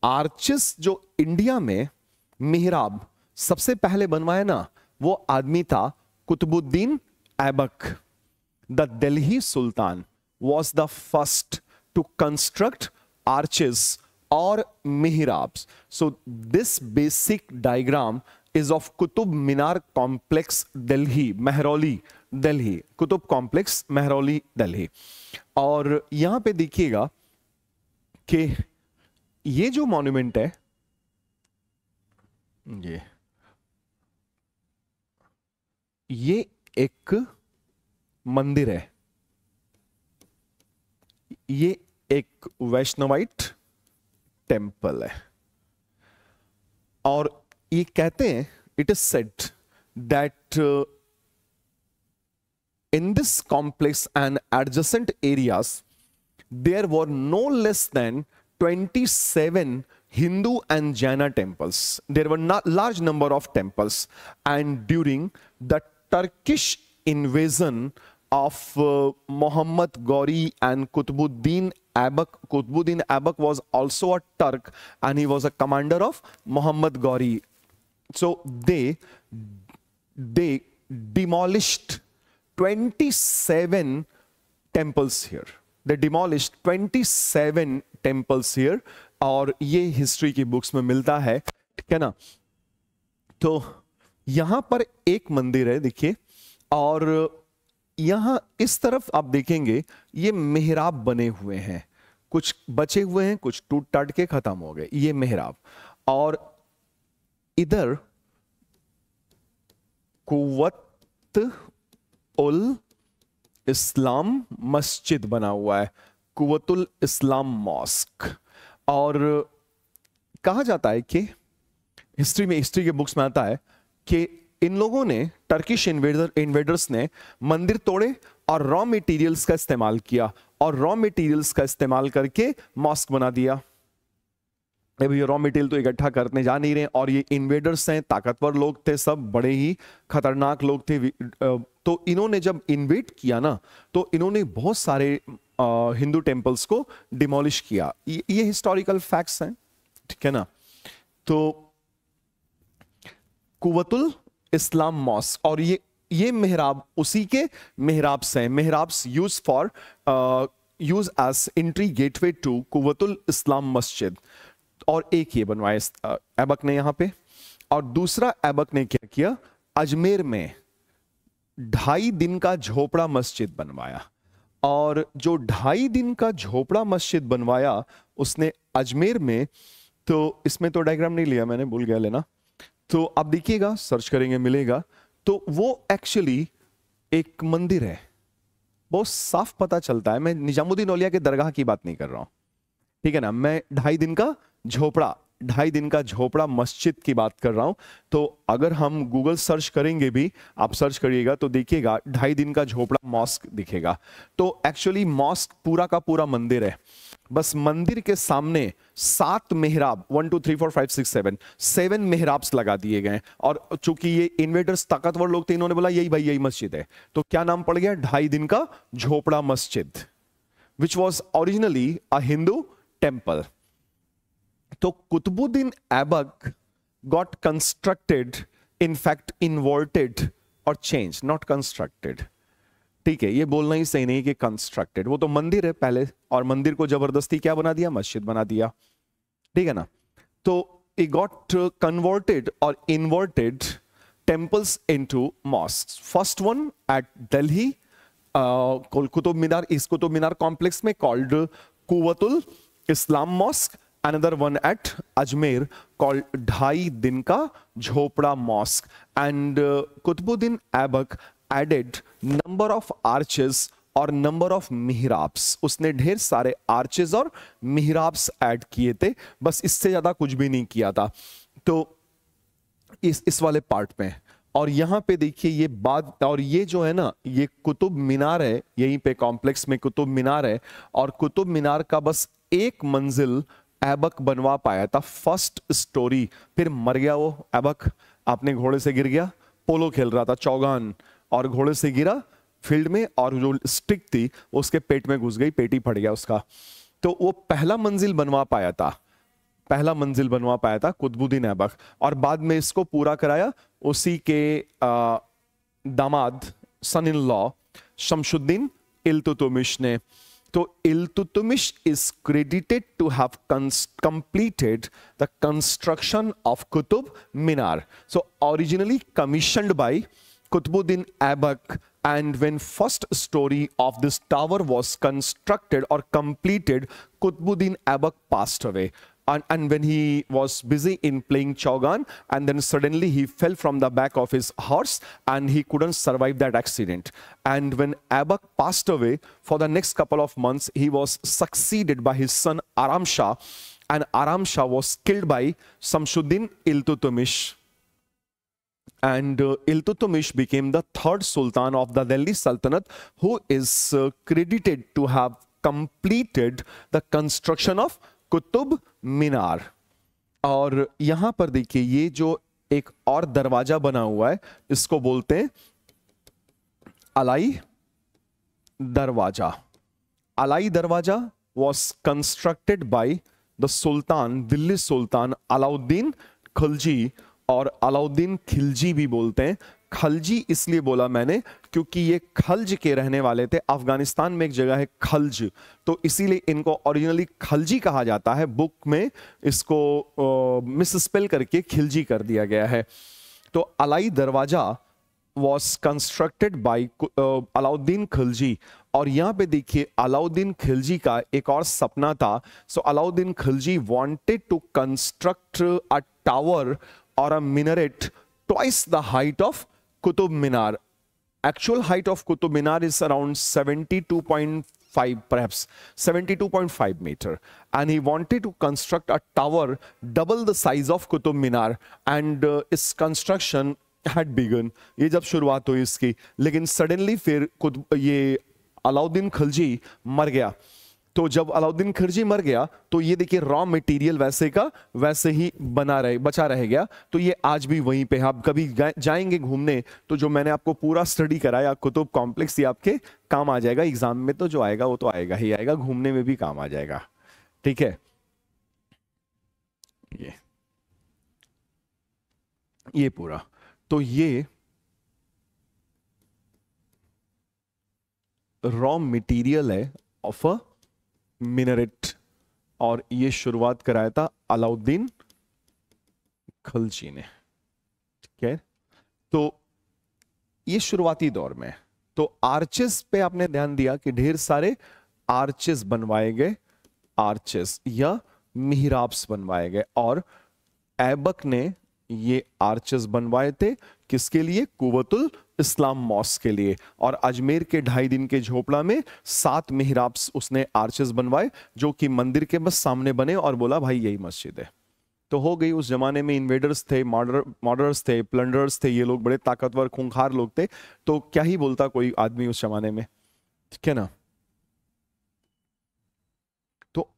Speaker 1: आर्चेस जो इंडिया में मिहराब सबसे पहले बनवाया ना, वो आदमी था Qutbuddin Aibak. The Delhi sultan was the first to construct arches or mihrabs. So this basic diagram is of Qutub Minar complex Delhi, Mehrauli Delhi, Qutub complex Mehrauli Delhi। और यहां पे देखिएगा कि ये जो मॉन्यूमेंट है, ये एक मंदिर है, ये एक वैष्णवाइट टेम्पल है, और ये कहते हैं, it is said that in this complex and adjacent areas there were no less than 27 Hindu and Jaina temples. There were not large number of temples, and during the Turkish invasion of Muhammad Ghori and Qutbuddin Aibak was also a Turk, and he was a commander of Muhammad Ghori. So they demolished 27 temples here. They demolished 27 temples here, और ये हिस्ट्री की बुक्स में मिलता है, ठीक है ना। तो यहां पर एक मंदिर है देखिए, और यहां इस तरफ आप देखेंगे ये मेहराब बने हुए हैं, कुछ बचे हुए हैं, कुछ टूट टाट के खत्म हो गए, ये मेहराब। और इधर कुव्वत उल इस्लाम मस्जिद बना हुआ है, कुव्वतुल इस्लाम मॉस्क। और कहा जाता है कि हिस्ट्री के बुक्स में आता है कि इन लोगों ने, टर्किश इन्वेडर्स ने मंदिर तोड़े और रॉ मटेरियल्स का इस्तेमाल किया, और रॉ मटेरियल्स का इस्तेमाल करके मॉस्क बना दिया। अभी रॉ मटेरियल तो इकट्ठा करने जा नहीं रहे, और ये इन्वेडर्स हैं, ताकतवर लोग थे, सब बड़े ही खतरनाक लोग थे। तो इन्होंने जब इन्वेड किया ना, तो इन्होंने बहुत सारे हिंदू टेम्पल्स को डिमोलिश किया। ये हिस्टोरिकल फैक्ट्स हैं, ठीक है ना। तो कुव्वतुल इस्लाम मॉस्क, और ये मेहराब उसी के मेहराब्स हैं। मेहराब्स use as entry gateway to Quwwatul Islam Masjid. और एक ये बनवाया ऐबक ने यहां पे, और दूसरा ऐबक ने क्या किया, अजमेर में 2.5 दिन का झोपड़ा मस्जिद बनवाया। और जो 2.5 दिन का झोपड़ा मस्जिद बनवाया उसने अजमेर में, तो इसमें तो डायग्राम नहीं लिया मैंने, भूल गया लेना, तो आप देखिएगा, सर्च करेंगे मिलेगा। तो वो एक्चुअली एक मंदिर है, बहुत साफ पता चलता है। मैं निजामुद्दीन औलिया के दरगाह की बात नहीं कर रहा हूं, ठीक है ना, मैं 2.5 दिन का झोपड़ा मस्जिद की बात कर रहा हूं। तो अगर हम गूगल सर्च करेंगे भी, आप सर्च करिएगा तो देखिएगा 2.5 दिन का झोपड़ा मॉस्क दिखेगा। तो एक्चुअली मॉस्क पूरा का पूरा मंदिर है, बस मंदिर के सामने 7 मेहराब, 1 2 3 4 5 6 7 मेहराब्स लगा दिए गए। और चूंकि ये इन्वेडर्स ताकतवर लोग थे, इन्होंने बोला यही भाई यही मस्जिद है, तो क्या नाम पड़ गया, 2.5 दिन का झोपड़ा मस्जिद, which was originally a Hindu temple. तो Qutubuddin Aibak got constructed, in fact inverted or changed, not constructed, ठीक है, ये बोलना ही सही नहीं कि कंस्ट्रक्टेड, वो तो मंदिर है पहले, और मंदिर को जबरदस्ती क्या बना दिया, मस्जिद बना दिया, ठीक है ना। तो it got converted or inverted temples into mosques. First one at Delhi, Qutub Minar, is Qutub Minar complex में called Quwwatul Islam Mosque. Another one at Ajmer called ढाई दिन का झोपड़ा mosque. And Qutbuddin Aibak added number of arches और नंबर ऑफ मिहराब्स, उसने ढेर सारे आर्चेज और मिहराब्स ऐड किए थे, बस इससे ज्यादा कुछ भी नहीं किया था। तो इस वाले पार्ट में, और यहां पे देखिए ये बात, और ये जो है ना, ये कुतुब मीनार है, यहीं पे कॉम्प्लेक्स में कुतुब मीनार है, और कुतुब मीनार का बस एक मंजिल ऐबक बनवा पाया था, फर्स्ट स्टोरी, फिर मर गया वो ऐबक, आपने घोड़े से गिर गया, पोलो खेल रहा था चौगान, और घोड़े से गिरा फील्ड में, और जो स्टिक थी उसके पेट में घुस गई, पेट ही फट गया उसका। तो वो पहला मंजिल बनवा पाया था, पहला मंजिल बनवा पाया था कुतुबुद्दीन ऐबक, और बाद में इसको पूरा कराया उसी के दामाद, son in law Shamsuddin Iltutmish ने। तो Iltutmish is credited to have completed the construction of Qutub Minar. So originally commissioned by Qutbuddin Aibak, and when first story of this tower was constructed or completed, Qutbuddin Aibak passed away. And when he was busy in playing Chaugan, and then suddenly he fell from the back of his horse and he couldn't survive that accident. And when Aibak passed away, for the next couple of months, he was succeeded by his son Aram Shah, and Aram Shah was killed by Samshuddin Iltutmish. And Iltutmish became the third Sultan of the Delhi Sultanate, who is credited to have completed the construction of Qutub Minar. और यहां पर देखिए ये जो एक और दरवाजा बना हुआ है, इसको बोलते हैं अलाई दरवाजा। अलाई दरवाजा was constructed by the Sultan, Delhi सुल्तान अलाउद्दीन खिलजी, और अलाउद्दीन खिलजी भी बोलते हैं। खलजी इसलिए बोला मैंने क्योंकि ये खल्ज के रहने वाले थे, अफगानिस्तान में एक जगह है खल्ज, तो इसीलिए इनको ओरिजिनली खलजी कहा जाता है, बुक में इसको मिसस्पेल करके खिलजी कर दिया गया है। तो अलाई दरवाजा was constructed by Alauddin Khilji, और यहाँ पे देखिए अलाउद्दीन खिलजी का एक और सपना था। सो Alauddin Khilji wanted to construct a tower or a minaret twice the height of Qutub Minar. Actual height of Qutub Minar is around 72.5, perhaps 72.5 meter, and he wanted to construct a tower double the size of Qutub Minar, and its construction had begun. ये जब शुरुआत हुई इसकी, लेकिन सडनली फिर ये अलाउद्दीन खिलजी मर गया। तो जब अलाउद्दीन खिलजी मर गया तो ये देखिए रॉ मटेरियल वैसे का वैसे ही बचा रह गया। तो ये आज भी वहीं पे, आप कभी जाएंगे घूमने तो जो मैंने आपको पूरा स्टडी कराया कुतुब कॉम्प्लेक्स, ये आपके काम आ जाएगा। एग्जाम में तो जो आएगा वो तो आएगा ही आएगा, घूमने में भी काम आ जाएगा, ठीक है। ये पूरा, तो ये रॉ मटेरियल है ऑफ अ मिनरेट, और ये शुरुआत कराया था अलाउद्दीन खिलजी ने, ठीक है। तो ये शुरुआती दौर में, तो आर्चेस पे आपने ध्यान दिया कि ढेर सारे आर्चेस बनवाए गए, आर्चेस या मिहराब्स बनवाए गए, और ऐबक ने ये आर्चेस बनवाए थे किसके लिए? कुव्वतुल इस्लाम मॉस्क के लिए। और अजमेर के 2.5 दिन के झोपड़ा में 7 मिहराब्स उसने आर्चेस बनवाए जो कि मंदिर के बस सामने बने, और बोला भाई यही मस्जिद है। तो हो गई, उस जमाने में इन्वेडर्स थे, मॉडर्स थे, प्लंडर्स थे, ये लोग बड़े ताकतवर खूंखार लोग थे, तो क्या ही बोलता कोई आदमी उस जमाने में, ठीक है ना। तो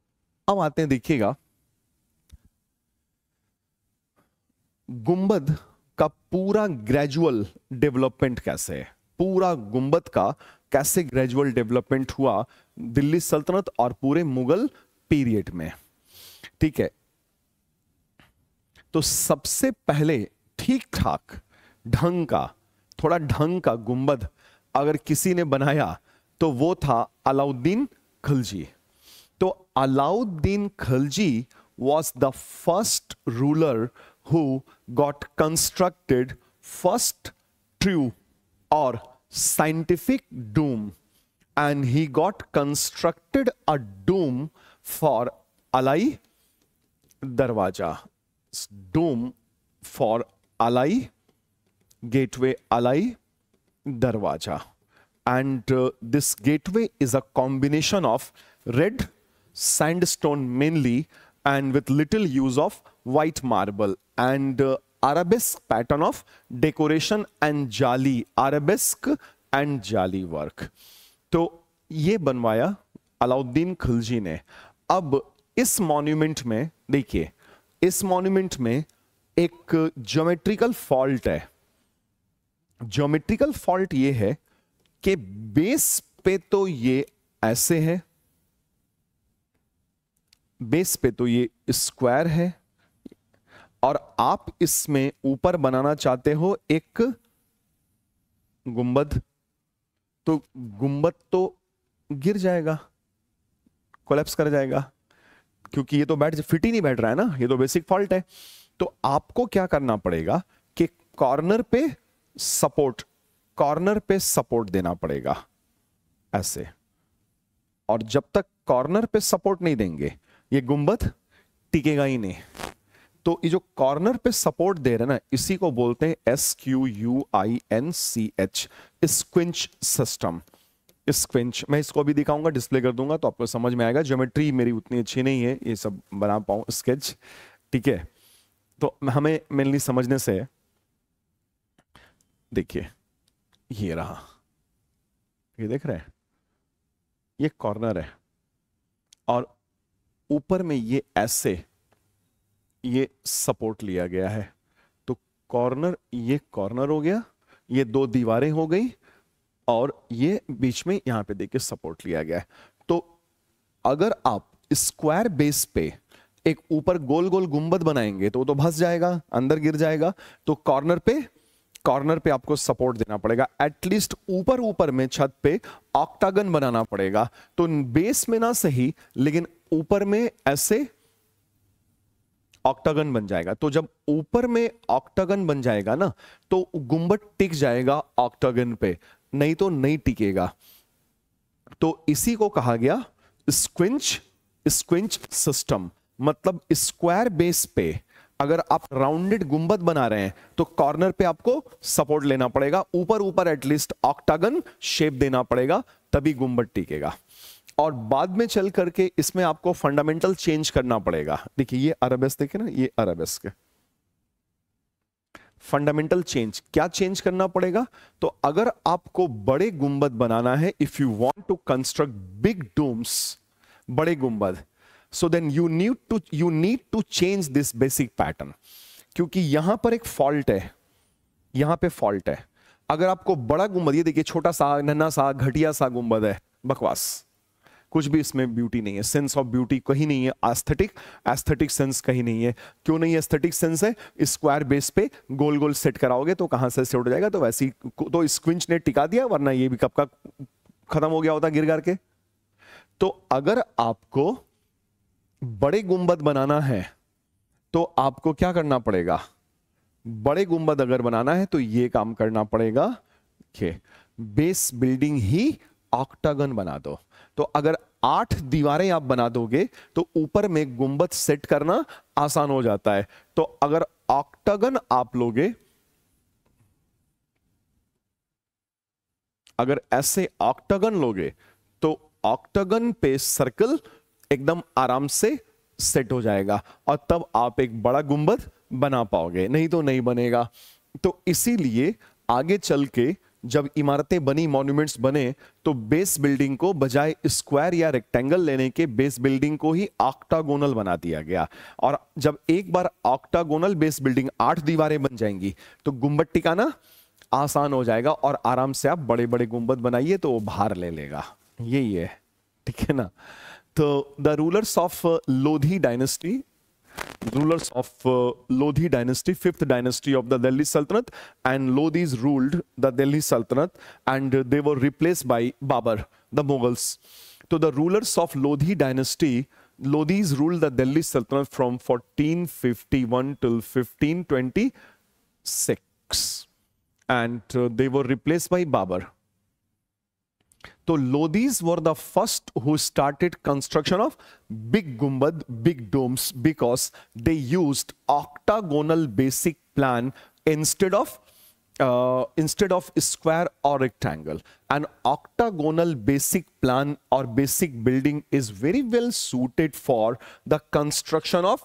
Speaker 1: अब आते हैं, देखिएगा गुंबद का पूरा ग्रेजुअल डेवलपमेंट कैसे है, पूरा गुंबद का कैसे ग्रेजुअल डेवलपमेंट हुआ दिल्ली सल्तनत और पूरे मुगल पीरियड में, ठीक है। तो सबसे पहले ठीक ठाक ढंग का, थोड़ा ढंग का गुंबद अगर किसी ने बनाया तो वो था अलाउद्दीन खिलजी। तो Alauddin Khilji was the first ruler who got constructed first true or scientific dome, and he got constructed a dome for Alai Darwaja, dome for Alai gateway, Alai Darwaja. And this gateway is a combination of red sandstone mainly and with little use of white marble and arabesque pattern of decoration and jali, arabesque and jali work. तो ये बनवाया अलाउद्दीन खिलजी ने। अब इस मॉन्यूमेंट में देखिए, इस मॉन्यूमेंट में एक ज्योमेट्रिकल फॉल्ट है। ज्योमेट्रिकल फॉल्ट ये है कि बेस पे तो ये ऐसे है, बेस पे तो ये स्क्वायर है, और आप इसमें ऊपर बनाना चाहते हो एक गुंबद, तो गुंबद तो गिर जाएगा, कोलैप्स कर जाएगा, क्योंकि ये तो फिट ही नहीं बैठ रहा है ना, ये तो बेसिक फॉल्ट है। तो आपको क्या करना पड़ेगा कि कॉर्नर पे सपोर्ट देना पड़ेगा ऐसे, और जब तक कॉर्नर पे सपोर्ट नहीं देंगे ये गुंबद टिकेगा ही नहीं। तो ये जो कॉर्नर पे सपोर्ट दे रहे हैं ना, इसी को बोलते हैं SQUINCH, स्क्विंच सिस्टम। स्क्विंच मैं इसको भी दिखाऊंगा, डिस्प्ले कर दूंगा तो आपको समझ में आएगा। ज्योमेट्री मेरी उतनी अच्छी नहीं है ये सब बना पाऊं स्केच, ठीक है। तो हमें मेनली समझने से, देखिए ये रहा, ये देख रहे हैं, ये कॉर्नर है और ऊपर में ये ऐसे ये सपोर्ट लिया गया है। तो कॉर्नर, ये कॉर्नर हो गया, ये दो दीवारें हो गई, और ये बीच में यहां पे देखिए सपोर्ट लिया गया है। तो अगर आप स्क्वायर बेस पे एक ऊपर गोल गोल गुंबद बनाएंगे तो वो तो धंस जाएगा, अंदर गिर जाएगा। तो कॉर्नर पे आपको सपोर्ट देना पड़ेगा, एटलीस्ट ऊपर में छत पे ऑक्टागन बनाना पड़ेगा। तो बेस में ना सही, लेकिन ऊपर में ऐसे ऑक्टागन बन जाएगा। तो जब ऊपर में ऑक्टागन बन जाएगा ना, तो गुंबद टिक जाएगा ऑक्टागन पे, नहीं तो नहीं टिकेगा। तो इसी को कहा गया स्क्विंच सिस्टम। मतलब स्क्वायर बेस पे अगर आप राउंडेड गुंबद बना रहे हैं तो कॉर्नर पे आपको सपोर्ट लेना पड़ेगा, ऊपर एटलीस्ट ऑक्टागन शेप देना पड़ेगा, तभी गुंबद टिकेगा। और बाद में चल करके इसमें आपको फंडामेंटल चेंज करना पड़ेगा। देखिए ये अरेबेस्क, देखिए ना, ये अरेबेस्क है। फंडामेंटल चेंज क्या चेंज करना पड़ेगा? तो अगर आपको बड़े गुंबद बनाना है, if you want to construct big domes, बड़े गुंबद, so then you need to change this basic pattern, क्योंकि यहां पर एक फॉल्ट है, यहां पे फॉल्ट है। अगर आपको बड़ा गुंबद, ये देखिए छोटा सा नन्हा सा घटिया सा गुंबद है, बकवास, कुछ भी इसमें ब्यूटी नहीं है, सेंस ऑफ ब्यूटी कहीं नहीं है, एस्थेटिक सेंस कहीं नहीं है। क्यों नहीं एस्थेटिक सेंस है? स्क्वायर बेस पे गोल गोल सेट कराओगे तो कहां से सेट हो जाएगा? तो वैसे ही तो स्क्विंच ने टिका दिया, वरना ये भी कब का खत्म हो गया होता गिर गिर के। तो अगर आपको बड़े गुंबद बनाना है तो आपको क्या करना पड़ेगा? बड़े गुंबद अगर बनाना है तो ये काम करना पड़ेगा कि बेस बिल्डिंग ही ऑक्टागन बना दो। तो अगर 8 दीवारें आप बना दोगे तो ऊपर में गुंबद सेट करना आसान हो जाता है। तो अगर ऑक्टागन आप लोगे, अगर ऐसे ऑक्टागन लोगे तो ऑक्टागन पे सर्कल एकदम आराम से सेट हो जाएगा और तब आप एक बड़ा गुंबद बना पाओगे, नहीं तो नहीं बनेगा। तो इसीलिए आगे चल के जब इमारतें बनी, मॉन्यूमेंट्स बने, तो बेस बिल्डिंग को बजाय स्क्वायर या रेक्टेंगल लेने के बेस बिल्डिंग को ही ऑक्टागोनल बना दिया गया। और जब एक बार ऑक्टागोनल बेस बिल्डिंग 8 दीवारें बन जाएंगी तो गुंबद टिकाना आसान हो जाएगा और आराम से आप बड़े बड़े गुंबद बनाइए तो वो भार ले लेगा। यही है, ठीक है ना। तो the rulers of Lodhi dynasty rulers of Lodhi dynasty, fifth dynasty of the Delhi Sultanate, and Lodhis ruled the Delhi Sultanate, and they were replaced by Babur, the Mughals. So the rulers of Lodhi dynasty, Lodhis ruled the Delhi Sultanate from 1451 till 1526, and they were replaced by Babur. So Lodhis were the first who started construction of big gumbad, big domes, because they used octagonal basic plan instead of square or rectangle. An octagonal basic plan or basic building is very well suited for the construction of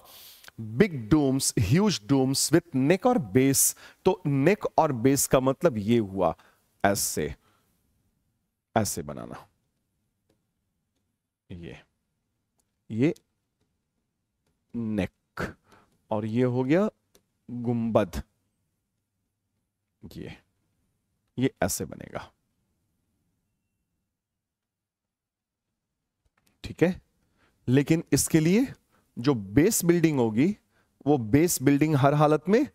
Speaker 1: big domes, huge domes with neck or base. तो neck और base का मतलब ये हुआ, ऐसे बनाना, ये नेक, और ये हो गया गुंबद, ये ऐसे बनेगा, ठीक है। लेकिन इसके लिए जो बेस बिल्डिंग होगी, वो बेस बिल्डिंग हर हालत में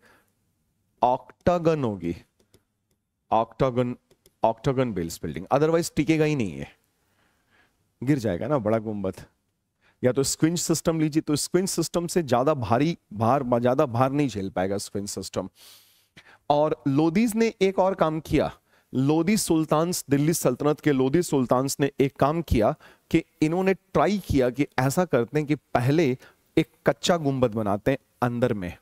Speaker 1: ऑक्टागन होगी, ऑक्टागन बेस बिल्डिंग, अदरवाइज टिकेगा ही नहीं है, गिर जाएगा ना बड़ा गुंबद। या तो स्क्विंच सिस्टम लीजिए, तो स्क्विंच सिस्टम से ज्यादा ज्यादा भार नहीं झेल पाएगा स्क्विंच सिस्टम। और लोधीज ने एक और काम किया, लोधी सुल्तान्स, दिल्ली सल्तनत के लोधी सुल्तान्स ने एक काम किया कि इन्होंने ट्राई किया कि ऐसा करते हैं कि पहले एक कच्चा गुंबद बनाते हैं अंदर में,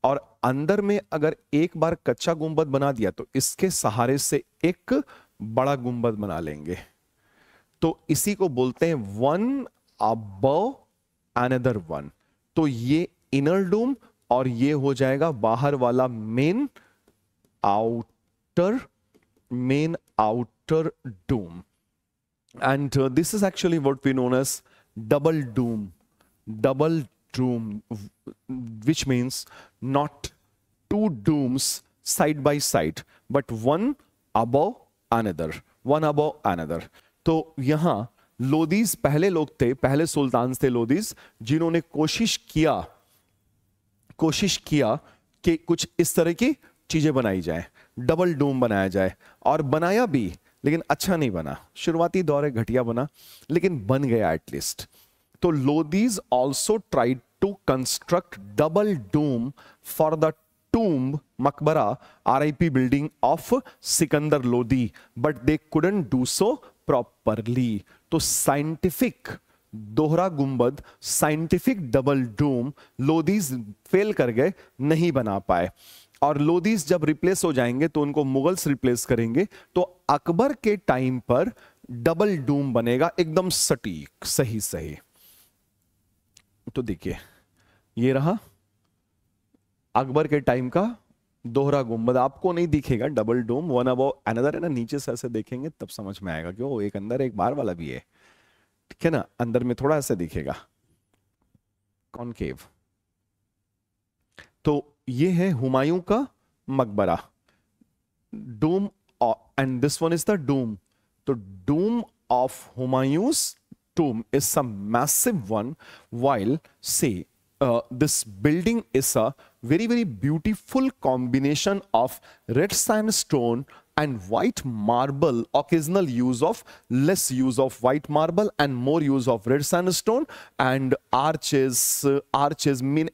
Speaker 1: और अंदर में अगर एक बार कच्चा गुंबद बना दिया तो इसके सहारे से एक बड़ा गुंबद बना लेंगे। तो इसी को बोलते हैं वन अबव अनदर वन। तो ये इनर डोम और ये हो जाएगा बाहर वाला main outer dome. And this is actually what we known as double dome, which means not two domes side by side, but one above another. तो यहां लोधीज पहले लोग थे, पहले सुल्तान थे लोधीज, जिन्होंने कोशिश किया कि कुछ इस तरह की चीजें बनाई जाए, डबल डोम बनाया जाए, और बनाया भी, लेकिन अच्छा नहीं बना, शुरुआती दौर है घटिया बना, लेकिन बन गया एटलीस्ट। तो Lodhis also tried to construct double dome for the tomb मकबरा RIP building of Sikandar Lodi, but they couldn't do so properly. तो साइंटिफिक दोहरा गुंबद, scientific double dome Lodhis fail कर गए, नहीं बना पाए। और लोधीज जब रिप्लेस हो जाएंगे तो उनको मुगल्स रिप्लेस करेंगे, तो अकबर के टाइम पर डबल डोम बनेगा, एकदम सटीक, सही। तो देखिए ये रहा अकबर के टाइम का दोहरा गुंबद। आपको नहीं दिखेगा double dome, one above another है ना, नीचे से ऐसे देखेंगे तब समझ में आएगा कि वो एक अंदर एक बाहर वाला भी है, ठीक है ना। अंदर में थोड़ा ऐसे दिखेगा कॉनकेव। तो ये है हुमायूं का मकबरा, dome, and this one is the dome. तो dome of Humayun's tomb is a massive one, while say this building is a very beautiful combination of red sandstone and white marble, occasional use of less use of white marble and more use of red sandstone and arches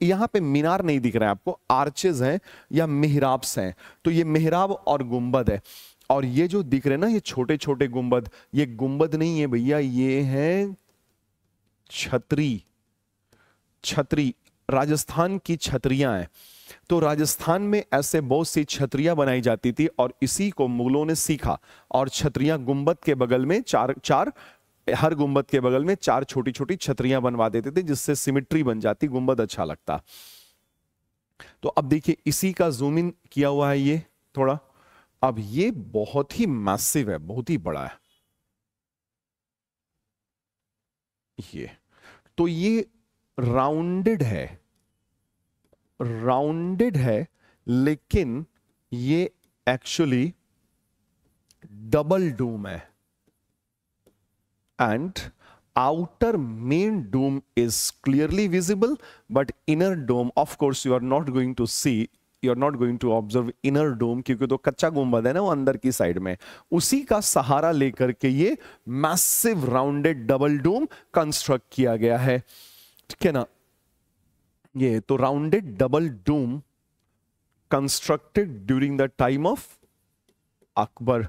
Speaker 1: यहाँ पे मीनार नहीं दिख रहा है आपको, arches हैं या मिहराब्स हैं। तो ये मिहराब और गुंबद है, और ये जो दिख रहे हैं ना ये छोटे छोटे गुंबद, ये गुंबद नहीं है भैया, ये है छतरी, राजस्थान की छतरियां हैं। तो राजस्थान में ऐसे बहुत सी छतरियां बनाई जाती थी, और इसी को मुगलों ने सीखा, और छतरियां गुंबद के बगल में चार हर गुंबद के बगल में चार छोटी छोटी छतरियां बनवा देते थे, जिससे सिमेट्री बन जाती, गुंबद अच्छा लगता। तो अब देखिए इसी का जूम इन किया हुआ है ये थोड़ा। अब ये बहुत ही मैसिव है, बहुत ही बड़ा है ये। तो ये राउंडेड है, लेकिन ये एक्चुअली डबल डोम है, and outer main dome is clearly visible, but inner dome, of course, you are not going to see, you are not going to observe inner dome, क्योंकि तो कच्चा गुंबद है ना वो अंदर की साइड में, उसी का सहारा लेकर के ये massive rounded double dome construct किया गया है, ठीक है ना। ये तो rounded double dome constructed during the time of Akbar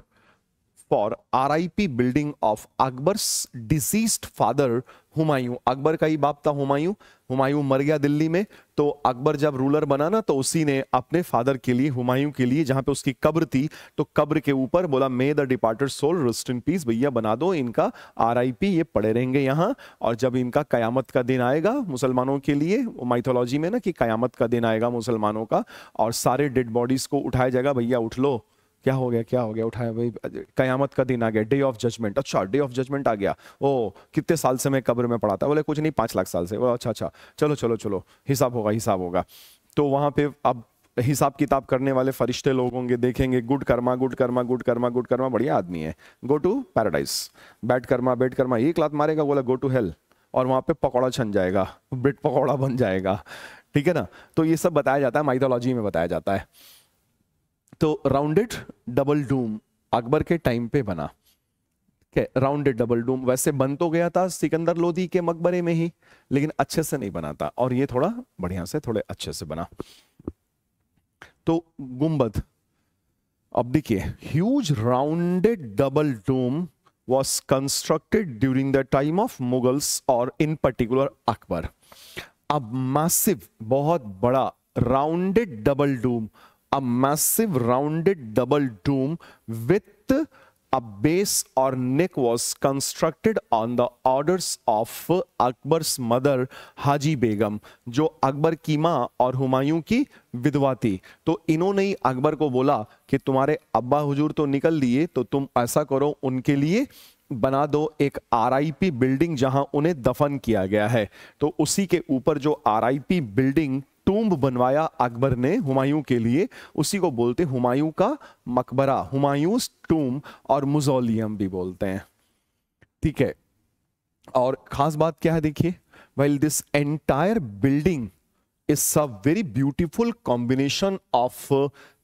Speaker 1: for RIP building of Akbar's deceased father Humayun. Akbar का ही बाप था हुमायूं, हुमायूं मर गया दिल्ली में, तो अकबर जब रूलर बना ना तो उसी ने अपने फादर के लिए, हुमायूं के लिए, जहां पे उसकी कब्र थी, तो कब्र के ऊपर बोला may the departed soul rest in peace, भैया बना दो इनका RIP, ये पड़े रहेंगे यहां, और जब इनका कयामत का दिन आएगा मुसलमानों के लिए, माइथोलॉजी में ना कि कयामत का दिन आएगा मुसलमानों का और सारे डेड बॉडीज को उठाया जाएगा, भैया उठ लो, क्या हो गया, क्या हो गया, उठाया भाई, कयामत का दिन आ गया, डे ऑफ जजमेंट, अच्छा डे ऑफ जजमेंट आ गया, ओ कितने साल से मैं कब्र में पड़ा था, बोले कुछ नहीं 5 लाख साल से, वो अच्छा अच्छा चलो चलो चलो हिसाब होगा हिसाब होगा। तो वहां पे अब हिसाब किताब करने वाले फरिश्ते लोग होंगे, देखेंगे good karma good karma good karma good karma, बढ़िया आदमी है, go to paradise, bad karma एक लात मारेगा, बोला गो टू हेल, और वहां पे पकौड़ा छन जाएगा, ब्रेड पकौड़ा बन जाएगा, ठीक है ना। तो ये सब बताया जाता है, माइथोलॉजी में बताया जाता है। तो राउंडेड डबल डूम अकबर के टाइम पे बना, राउंडेड डबल डूम वैसे बन तो गया था सिकंदर लोदी के मकबरे में ही, लेकिन अच्छे से नहीं बना था, और ये थोड़ा बढ़िया से, थोड़े अच्छे से बना। तो गुंबद, अब देखिए, huge rounded double Doom was constructed during the time of Mughals और in particular अकबर। अब मैसिव, बहुत बड़ा rounded double Doom, a massive rounded double dome with a base or neck was constructed on the orders of Akbar's mother हाजी बेगम, जो अकबर की मां और हुमायूं की विधवा थी। तो इन्होंने ही अकबर को बोला कि तुम्हारे अब्बा हुजूर तो निकल लिए, तो तुम ऐसा करो उनके लिए बना दो एक RIP बिल्डिंग जहां उन्हें दफन किया गया है। तो उसी के ऊपर जो RIP बिल्डिंग टूम्ब बनवाया अकबर ने हुमायूं के लिए, उसी को बोलते हुमायूं का मकबरा, हुमायूंस टूम्ब, और मुजोलियम भी बोलते हैं, ठीक है। और खास बात क्या है देखिए, well this entire building is a very beautiful combination of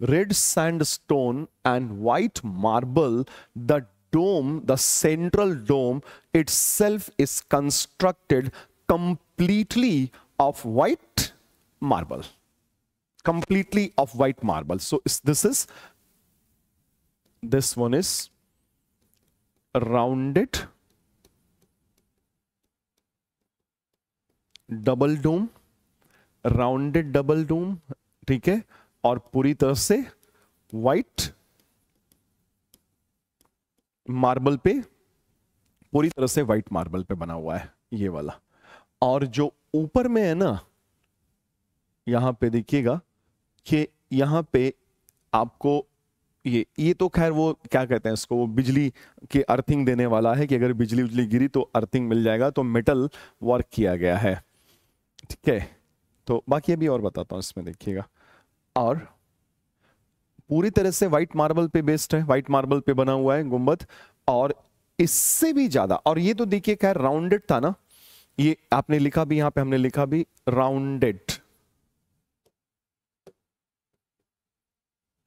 Speaker 1: red sandstone and white marble. The dome, the central dome itself is constructed completely of white marble, completely of white marble. So this one is rounded double dome, rounded double Doom, ठीक है, और पूरी तरह से व्हाइट मार्बल पे, पूरी तरह से व्हाइट मार्बल पे बना हुआ है ये वाला। और जो ऊपर में है ना, यहां पे देखिएगा कि यहां पे आपको ये तो खैर वो क्या कहते हैं इसको, वो बिजली की अर्थिंग देने वाला है कि अगर बिजली उजली गिरी तो अर्थिंग मिल जाएगा, तो मेटल वर्क किया गया है, ठीक है। तो बाकी अभी और बताता हूं इसमें, देखिएगा। और पूरी तरह से व्हाइट मार्बल पे बेस्ड है, व्हाइट मार्बल पे बना हुआ है गुंबद, और इससे भी ज्यादा, और ये तो देखिए खैर राउंडेड था ना, ये आपने लिखा भी, यहां पे हमने लिखा भी राउंडेड,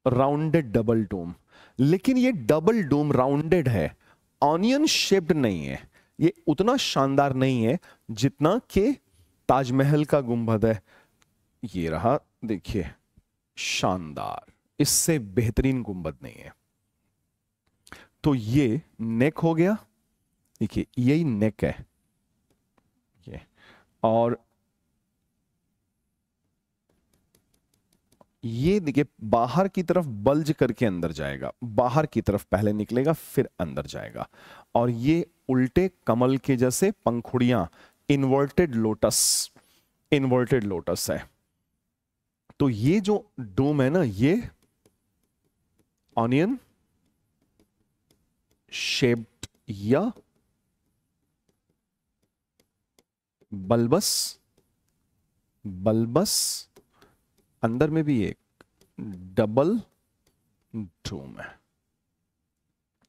Speaker 1: राउंडेड डबल डोम, लेकिन ये डबल डोम राउंडेड है, ऑनियन शेप्ड नहीं है, ये उतना शानदार नहीं है जितना कि ताजमहल का गुंबद है। ये रहा देखिए, शानदार, इससे बेहतरीन गुंबद नहीं है। तो ये नेक हो गया, देखिए यही नेक है ये, और ये देखिए बाहर की तरफ बल्ज करके अंदर जाएगा, बाहर की तरफ पहले निकलेगा फिर अंदर जाएगा, और ये उल्टे कमल के जैसे पंखुड़ियां, इन्वर्टेड लोटस, इन्वर्टेड लोटस है। तो ये जो डोम है ना, ये ऑनियन शेप्ड या बल्बस, बल्बस, अंदर में भी एक डबल डोम है,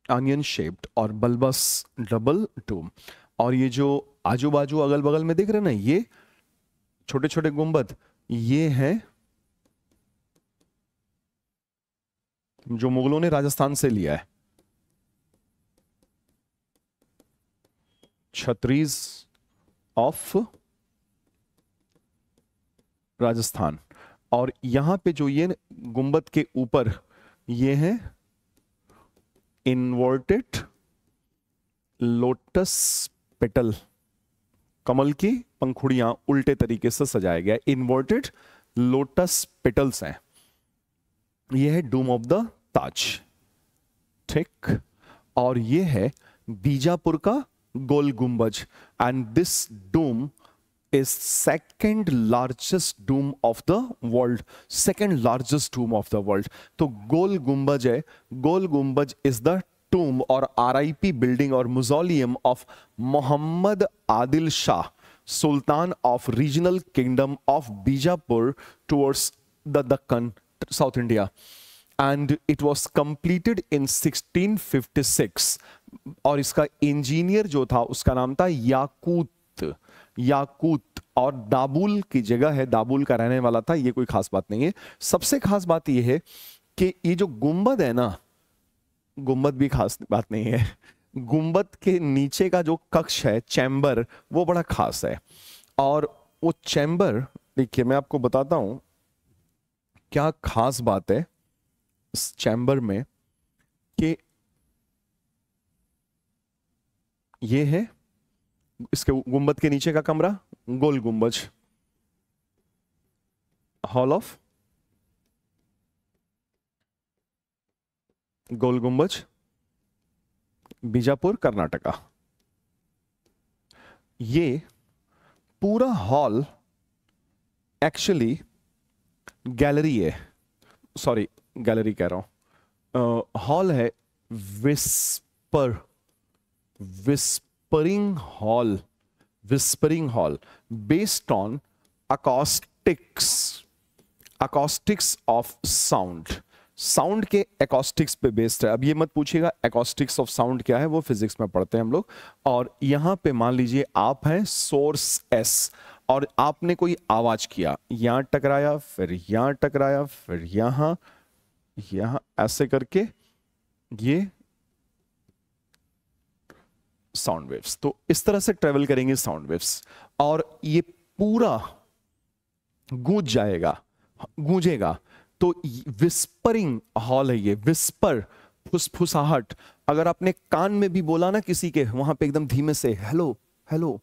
Speaker 1: ऑनियन शेप्ड और बल्बस डबल डोम। और ये जो आजू बाजू अगल बगल में दिख रहे हैं ना, ये छोटे छोटे गुंबद, ये हैं जो मुगलों ने राजस्थान से लिया है, छत्रीस ऑफ राजस्थान। और यहां पे जो ये गुंबद के ऊपर ये है इन्वर्टेड लोटस पेटल, कमल की पंखुड़ियां उल्टे तरीके से सजाया गया, इन्वर्टेड लोटस पेटल्स हैं। ये है डूम ऑफ द ताज, ठीक। और ये है बीजापुर का गोल गुंबज, and this Doom is second largest dome of the world, second largest dome of the world। तो गोल गुंबज है, गोल गुंबज is the tomb और RIP बिल्डिंग और mausoleum of Mohammed Adil Shah, sultan of regional kingdom of Bijapur towards the Deccan, South India, and it was completed in 1656। और इसका इंजीनियर जो था उसका नाम था याकूत, याकूत। और दाबुल की जगह है, दाबुल का रहने वाला था। ये कोई खास बात नहीं है। सबसे खास बात यह है कि ये जो गुंबद है ना, गुंबद भी खास बात नहीं है, गुंबद के नीचे का जो कक्ष है, चैम्बर, वो बड़ा खास है। और वो चैम्बर, देखिए मैं आपको बताता हूं क्या खास बात है इस चैम्बर में, कि ये है इसके गुंबद के नीचे का कमरा, गोल गुंबज, हॉल ऑफ गोल गुंबज, बीजापुर, कर्नाटका। ये पूरा हॉल एक्चुअली गैलरी है, सॉरी गैलरी कह रहा हूं, हॉल है whisper, whispering hall, whispering hall based on acoustics, acoustics of sound, sound के एकॉस्टिक्स पे बेस्ड है। अब ये मत पूछिएगा एकॉस्टिक्स ऑफ साउंड क्या है, वो फिजिक्स में पढ़ते हैं हम लोग। और यहां पे मान लीजिए आप हैं सोर्स एस, और आपने कोई आवाज किया, यहां टकराया, फिर यहां टकराया, फिर यहां, यहां, ऐसे करके ये साउंड वेव्स, तो इस तरह से ट्रेवल करेंगे साउंड वेव्स, और ये पूरा गूंज जाएगा, गूंजेगा। तो विस्परिंग हॉल है ये, विस्पर, फुसफुसाहट। अगर आपने कान में भी बोला ना किसी के, वहां पे एकदम धीमे से हेलो हेलो,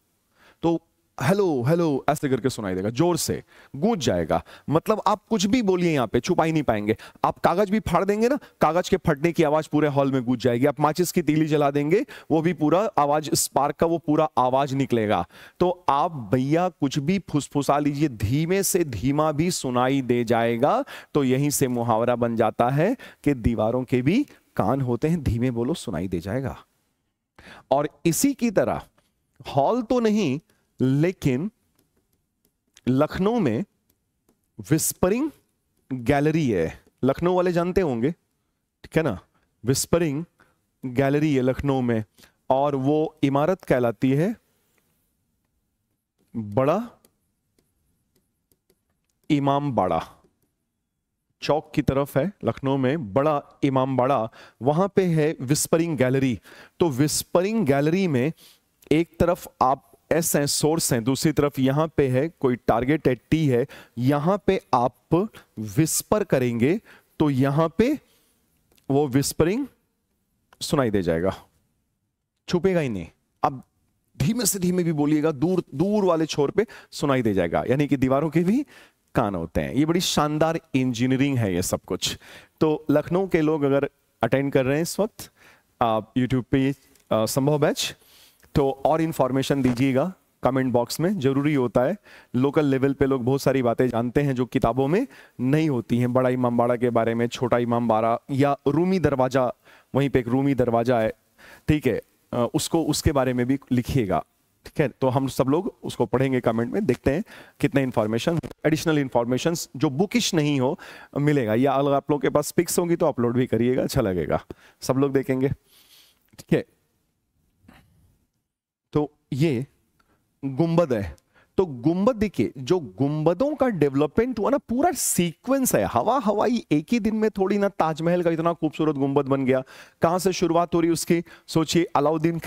Speaker 1: तो हेलो हेलो ऐसे करके सुनाई देगा, जोर से गूंज जाएगा। मतलब आप कुछ भी बोलिए, यहां पे छुपा ही नहीं पाएंगे। आप कागज भी फाड़ देंगे ना, कागज के फटने की आवाज पूरे हॉल में गूंज जाएगी। आप माचिस की तीली जला देंगे, वो भी पूरा आवाज, स्पार्क का वो पूरा आवाज निकलेगा। तो आप भैया कुछ भी फुसफुसा लीजिए, धीमे से धीमा भी सुनाई दे जाएगा। तो यहीं से मुहावरा बन जाता है कि दीवारों के भी कान होते हैं, धीमे बोलो सुनाई दे जाएगा। और इसी की तरह हॉल तो नहीं, लेकिन लखनऊ में विस्परिंग गैलरी है, लखनऊ वाले जानते होंगे, ठीक है ना, विस्परिंग गैलरी है लखनऊ में। और वो इमारत कहलाती है बड़ा इमाम बाड़ा, चौक की तरफ है लखनऊ में, बड़ा इमाम बाड़ा, वहां पे है विस्परिंग गैलरी। तो विस्परिंग गैलरी में एक तरफ आप एस है, सोर्स है, दूसरी तरफ यहां पे है कोई टारगेट है, टी है। यहां पे आप विस्पर करेंगे तो यहां पे वो विस्परिंग सुनाई दे जाएगा, छुपेगा ही नहीं। अब धीमे से धीमे भी बोलिएगा, दूर दूर वाले छोर पे सुनाई दे जाएगा, यानी कि दीवारों के भी कान होते हैं। ये बड़ी शानदार इंजीनियरिंग है ये सब कुछ। तो लखनऊ के लोग अगर अटेंड कर रहे हैं इस वक्त आप यूट्यूब पे संभव बैच, तो और इंफॉर्मेशन दीजिएगा कमेंट बॉक्स में, जरूरी होता है। लोकल लेवल पे लोग बहुत सारी बातें जानते हैं जो किताबों में नहीं होती हैं। बड़ा इमाम बाड़ा के बारे में, छोटा इमाम बाड़ा, या रूमी दरवाजा, वहीं पे एक रूमी दरवाजा है, ठीक है, उसको, उसके बारे में भी लिखिएगा, ठीक है। तो हम सब लोग उसको पढ़ेंगे कमेंट में, देखते हैं कितने इंफॉर्मेशन, एडिशनल इंफॉर्मेशन जो बुकिश नहीं हो मिलेगा, या अगर आप लोग के पास पिक्स होंगी तो अपलोड भी करिएगा, अच्छा लगेगा, सब लोग देखेंगे, ठीक है। तो ये गुंबद है। तो गुंबद देखिए, जो गुंबदों का डेवलपमेंट हुआ ना, पूरा सीक्वेंस है। हवाई एक ही दिन में थोड़ी ना ताजमहल का इतना खूबसूरत गुंबद बन गया। कहां से शुरुआत हो रही उसकी, सोचिए, अलाउद्दीन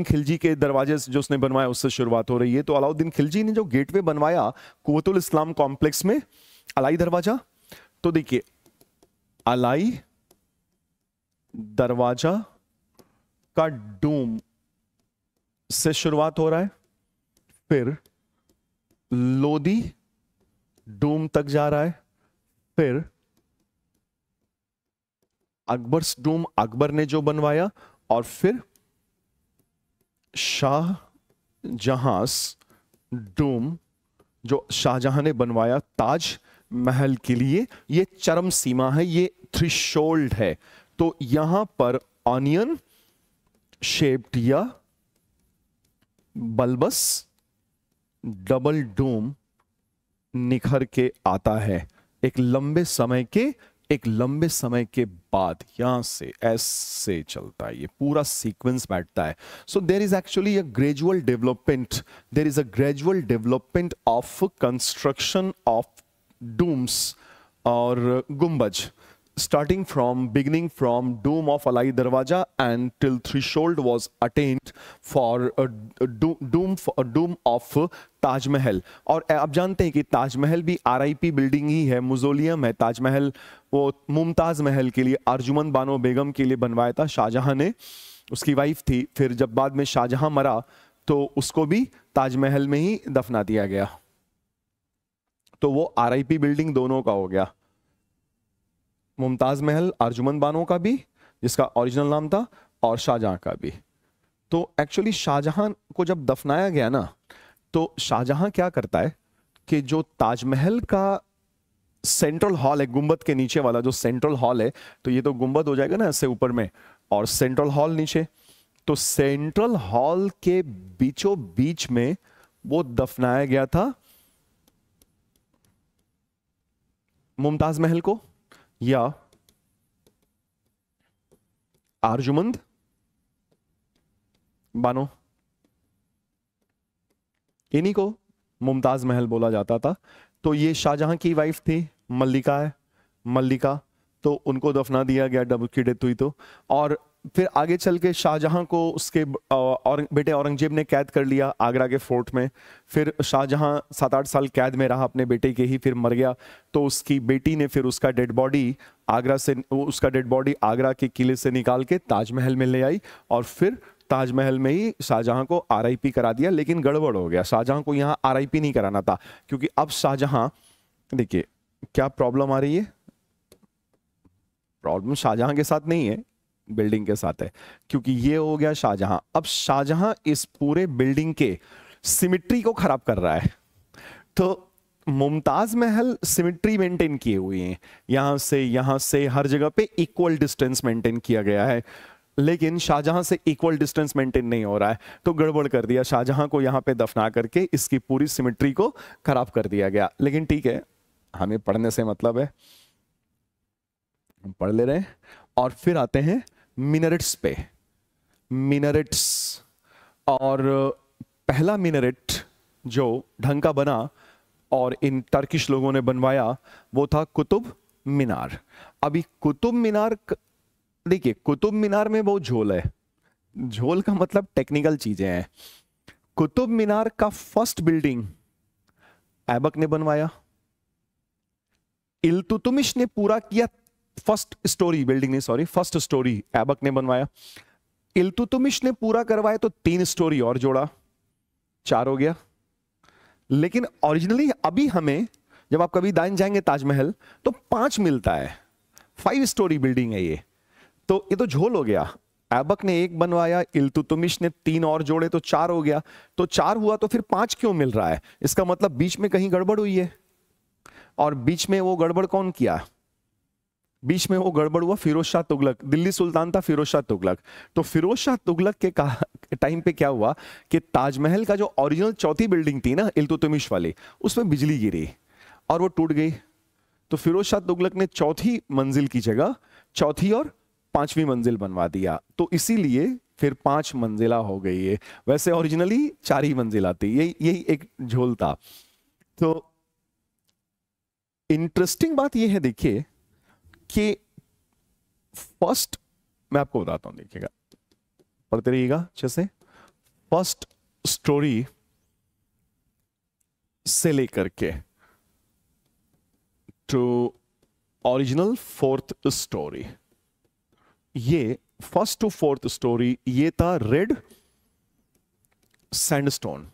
Speaker 1: खिलजी के दरवाजे जो उसने बनवाया उससे शुरुआत हो रही है। तो अलाउद्दीन खिलजी ने जो गेटवे बनवाया कुव्वतुल इस्लाम कॉम्प्लेक्स में, अलाई दरवाजा, तो देखिए अलाई दरवाजा का डूम से शुरुआत हो रहा है, फिर लोदी डूम तक जा रहा है, फिर अकबर्स डूम अकबर ने जो बनवाया, और फिर शाहजहां डूम जो शाहजहां ने बनवाया ताज महल के लिए। ये चरम सीमा है, ये थ्रेशोल्ड है। तो यहां पर ऑनियन शेप्ड या बल्बस डबल डोम निखर के आता है एक लंबे समय के बाद। यहां से ऐसे चलता है, ये पूरा सीक्वेंस बैठता है। So there is actually a gradual development of construction of domes और गुंबज, beginning from dome of Alai Darwaja and till threshold was attained for a dome of Taj Mahal. और आप जानते हैं कि ताजमहल भी आरआईपी बिल्डिंग ही है, मुजोलियम है। ताजमहल वो मुमताज महल के लिए, अर्जुमंद बानो बेगम के लिए बनवाया था शाहजहां ने, उसकी वाइफ थी। फिर जब बाद में शाहजहां मरा तो उसको भी ताजमहल में ही दफना दिया गया। तो वो आरआईपी बिल्डिंग दोनों का हो गया, मुमताज महल अर्जुमंद बानो का भी जिसका ओरिजिनल नाम था, और शाहजहां का भी। तो एक्चुअली शाहजहां को जब दफनाया गया ना, तो शाहजहां क्या करता है कि जो ताजमहल का सेंट्रल हॉल है, गुंबद के नीचे वाला जो सेंट्रल हॉल है, तो ये तो गुंबद हो जाएगा ना ऐसे ऊपर में, और सेंट्रल हॉल नीचे, तो सेंट्रल हॉल के बीचों बीच में वो दफनाया गया था मुमताज महल को या अर्जुमंद बानो, इन्हीं को मुमताज महल बोला जाता था। तो ये शाहजहां की वाइफ थी, मल्लिका, तो उनको दफना दिया गया जब उसकी डेथ हुई तो। और फिर आगे चल के शाहजहां को उसके बेटे औरंगजेब ने कैद कर लिया आगरा के फोर्ट में। फिर शाहजहां 7-8 साल कैद में रहा अपने बेटे के ही, फिर मर गया। तो उसकी बेटी ने फिर उसका डेड बॉडी आगरा के किले से निकाल के ताजमहल में ले आई, और फिर ताजमहल में ही शाहजहां को आरआईपी करा दिया। लेकिन गड़बड़ हो गया, शाहजहां को यहाँ आरआईपी नहीं कराना था, क्योंकि अब शाहजहां, देखिए क्या प्रॉब्लम आ रही है, प्रॉब्लम शाहजहां के साथ नहीं है, बिल्डिंग के साथ है। क्योंकि ये हो गया शाहजहां, अब शाहजहां इस पूरे बिल्डिंग के सिमिट्री को खराब कर रहा है। तो मुमताज महल सिमिट्री मेंटेन किए हुए हैं, यहां से हर जगह पे इक्वल डिस्टेंस मेंटेन किया गया है, लेकिन शाहजहां से इक्वल डिस्टेंस मेंटेन नहीं हो रहा है। तो गड़बड़ कर दिया, शाहजहां को यहां पे दफना करके इसकी पूरी सिमिट्री को खराब कर दिया गया। लेकिन ठीक है, हमें पढ़ने से मतलब है, हम पढ़ ले रहे हैं। और फिर आते हैं मिनरेट्स पे। मिनरेट्स, और पहला मिनरेट जो ढंग का बना और इन टर्किश लोगों ने बनवाया वो था कुतुब मीनार। अभी कुतुब मीनार, देखिए कुतुब मीनार में बहुत झोल है, झोल का मतलब टेक्निकल चीजें हैं। कुतुब मीनार का फर्स्ट बिल्डिंग ऐबक ने बनवाया, इल्तुतमिश ने पूरा किया। फर्स्ट स्टोरी ऐबक ने बनवाया। इल्तुतमिश ने पूरा करवाया तो 3 स्टोरी और जोड़ा, 4 हो गया। लेकिन ओरिजिनली अभी हमें, जब आप कभी दाएं जाएंगे ताजमहल तो 5 मिलता है, 5 स्टोरी बिल्डिंग है ये। तो ये तो झोल हो गया। ऐबक ने 1 बनवाया, इल्तुतमिश ने 3 और जोड़े तो 4 हो गया। तो 4 हुआ तो फिर 5 क्यों मिल रहा है? इसका मतलब बीच में कहीं गड़बड़ हुई है। और बीच में वो गड़बड़ कौन किया? बीच में वो गड़बड़ हुआ फिरोज शाह तुगलक। दिल्ली सुल्तान था फिरोज शाह तुगलक। तो फिरोज शाह तुगलक के टाइम पे क्या हुआ कि ताजमहल का जो ओरिजिनल चौथी बिल्डिंग थी ना इल्तुतमिश वाली, उसमें बिजली गिरी और वो टूट गई। तो फिरोज शाह तुगलक ने चौथी मंजिल की जगह चौथी और 5वीं मंजिल बनवा दिया। तो इसीलिए फिर 5 मंजिला हो गई है। वैसे ओरिजिनली 4 ही मंजिला थी, यही यही एक झोल था। तो इंटरेस्टिंग बात यह है, देखिए कि फर्स्ट, मैं आपको बताता हूं, देखिएगा पढ़ते रहिएगा अच्छे से। फर्स्ट स्टोरी से लेकर के टू ओरिजिनल फोर्थ स्टोरी, ये फर्स्ट टू फोर्थ स्टोरी ये था रेड सैंडस्टोन।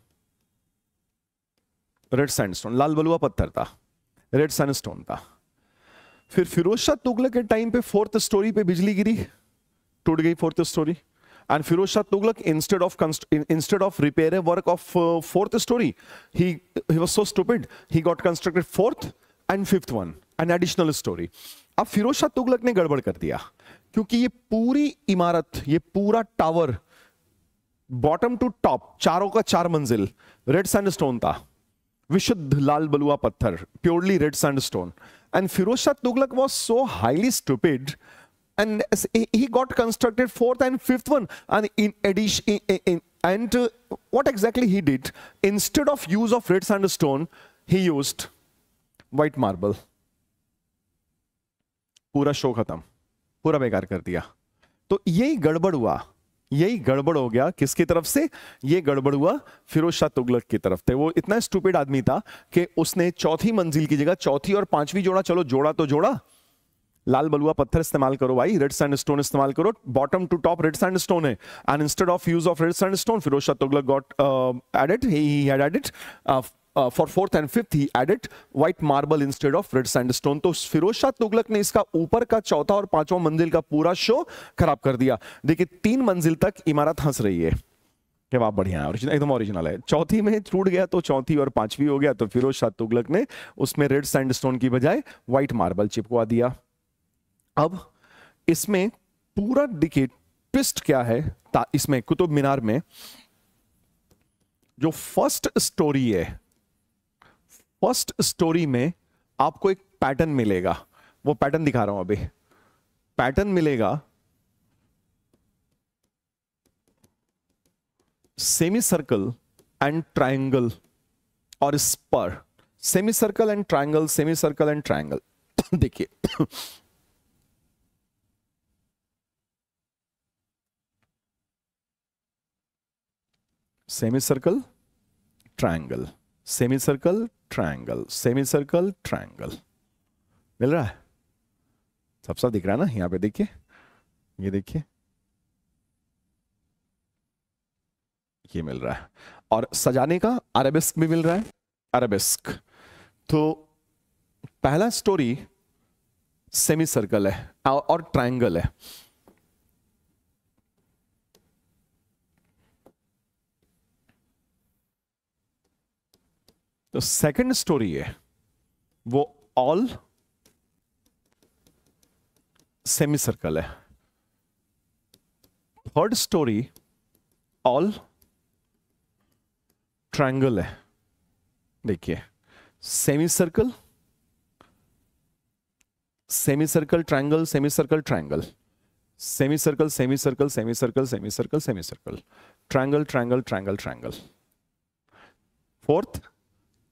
Speaker 1: रेड सैंडस्टोन, लाल बलुआ पत्थर था, रेड सैंडस्टोन था। फिर फिरोज शाह तुगलक के टाइम पे फोर्थ स्टोरी पे बिजली गिरी, टूट गई fourth storey. And Firoz Shah Tughlaq instead of repair a work of fourth storey, he was so stupid, he got constructed fourth and fifth one, an additional story। अब फिरोज शाह तुगलक ने गड़बड़ कर दिया, क्योंकि ये पूरी इमारत, ये पूरा टावर बॉटम टू टॉप चारों का 4 मंजिल रेड सैंडस्टोन था, विशुद्ध लाल बलुआ पत्थर, purely red sandstone. And Firoz Shah Tughlaq was so highly stupid and he got constructed fourth and fifth one, and in addition what exactly he did, instead of use of red sandstone he used white marble। पूरा शो खत्म, पूरा बेकार कर दिया। तो यही गड़बड़ हुआ, यही गड़बड़ हो गया किसकी तरफ से? ये गड़बड़ हुआ फिरोज शाह तुगलक की तरफ से। वो इतना स्टूपिड आदमी था कि उसने चौथी मंजिल की जगह चौथी और पांचवी जोड़ा, चलो जोड़ा तो जोड़ा, लाल बलुआ पत्थर इस्तेमाल करो भाई, रेड सैंडस्टोन इस्तेमाल करो, bottom to top red sandstone है। And instead of use of red sandstone, Firoz Shah Tughlaq got added, he had added for fourth and fifth he added white marble instead of red sandstone. तो फिरोज शाह तुगलक ने इसका ऊपर का चौथा और पांचवा मंजिल का पूरा शो खराब कर दिया। देखिए 3 मंजिल तक इमारत हंस रही है कि वाह बढ़िया है, एकदम ओरिजिनल है। चौथी में टूट गया तो चौथी और पांचवी हो गया, तो फिरोज शाह तुगलक ने उसमें रेड सैंडस्टोन की बजाय व्हाइट मार्बल चिपकवा दिया। अब इसमें पूरा देखिए ट्विस्ट क्या है, इसमें कुतुब मीनार में जो फर्स्ट स्टोरी है, फर्स्ट स्टोरी में आपको एक पैटर्न मिलेगा, वो पैटर्न दिखा रहा हूं अभी। पैटर्न मिलेगा सेमी सर्कल एंड ट्रायंगल और spur, semi circle and triangle, semi circle and triangle. देखिए semi circle triangle, semi circle triangle, semi circle triangle, मिल रहा है? सब दिख रहा है ना? यहां पे देखिए, ये देखिए, ये मिल रहा है। और सजाने का अरेबिस्क भी मिल रहा है, अरेबिस्क। तो पहला स्टोरी सेमी सर्कल है और ट्रायंगल है। तो सेकंड स्टोरी है वो ऑल सेमी सर्कल है। थर्ड स्टोरी ऑल ट्रायंगल है। देखिए semi circle, semi circle triangle, semi circle triangle, semi circle, semi circle, semi circle, semi circle, semi circle, triangle, triangle, triangle, triangle. Fourth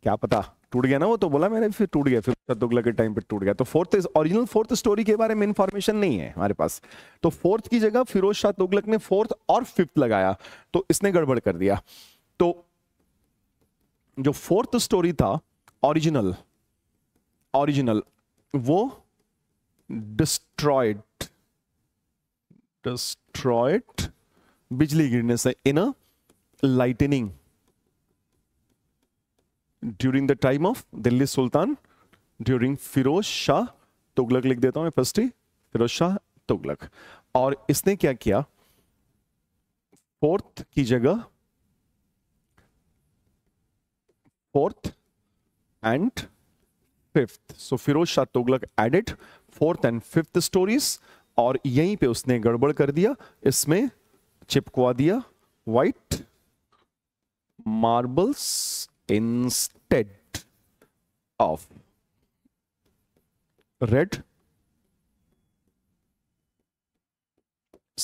Speaker 1: क्या पता टूट गया ना, वो तो बोला मैंने, फिर टूट गया, फिर तुगलक के टाइम पे टूट गया। तो फोर्थ ओरिजिनल फोर्थ स्टोरी के बारे में इंफॉर्मेशन नहीं है हमारे पास। तो फोर्थ की जगह फिरोज शाह तुगलक ने फोर्थ और फिफ्थ लगाया, तो इसने गड़बड़ कर दिया। तो जो फोर्थ स्टोरी था ओरिजिनल, ओरिजिनल वो डिस्ट्रॉयड, डिस्ट्रॉयड बिजली गिरने से in a lightning during the time of Delhi sultan, during Firoz Shah Tughlaq, लिख देता हूं मैं फर्स्ट ही, फिरोज शाह तुगलक। और इसने क्या किया, फोर्थ की जगह fourth and fifth, so Firoz Shah Tughlaq added fourth and fifth storeys, और यहीं पे उसने गड़बड़ कर दिया, इसमें चिपकवा दिया white marbles instead of red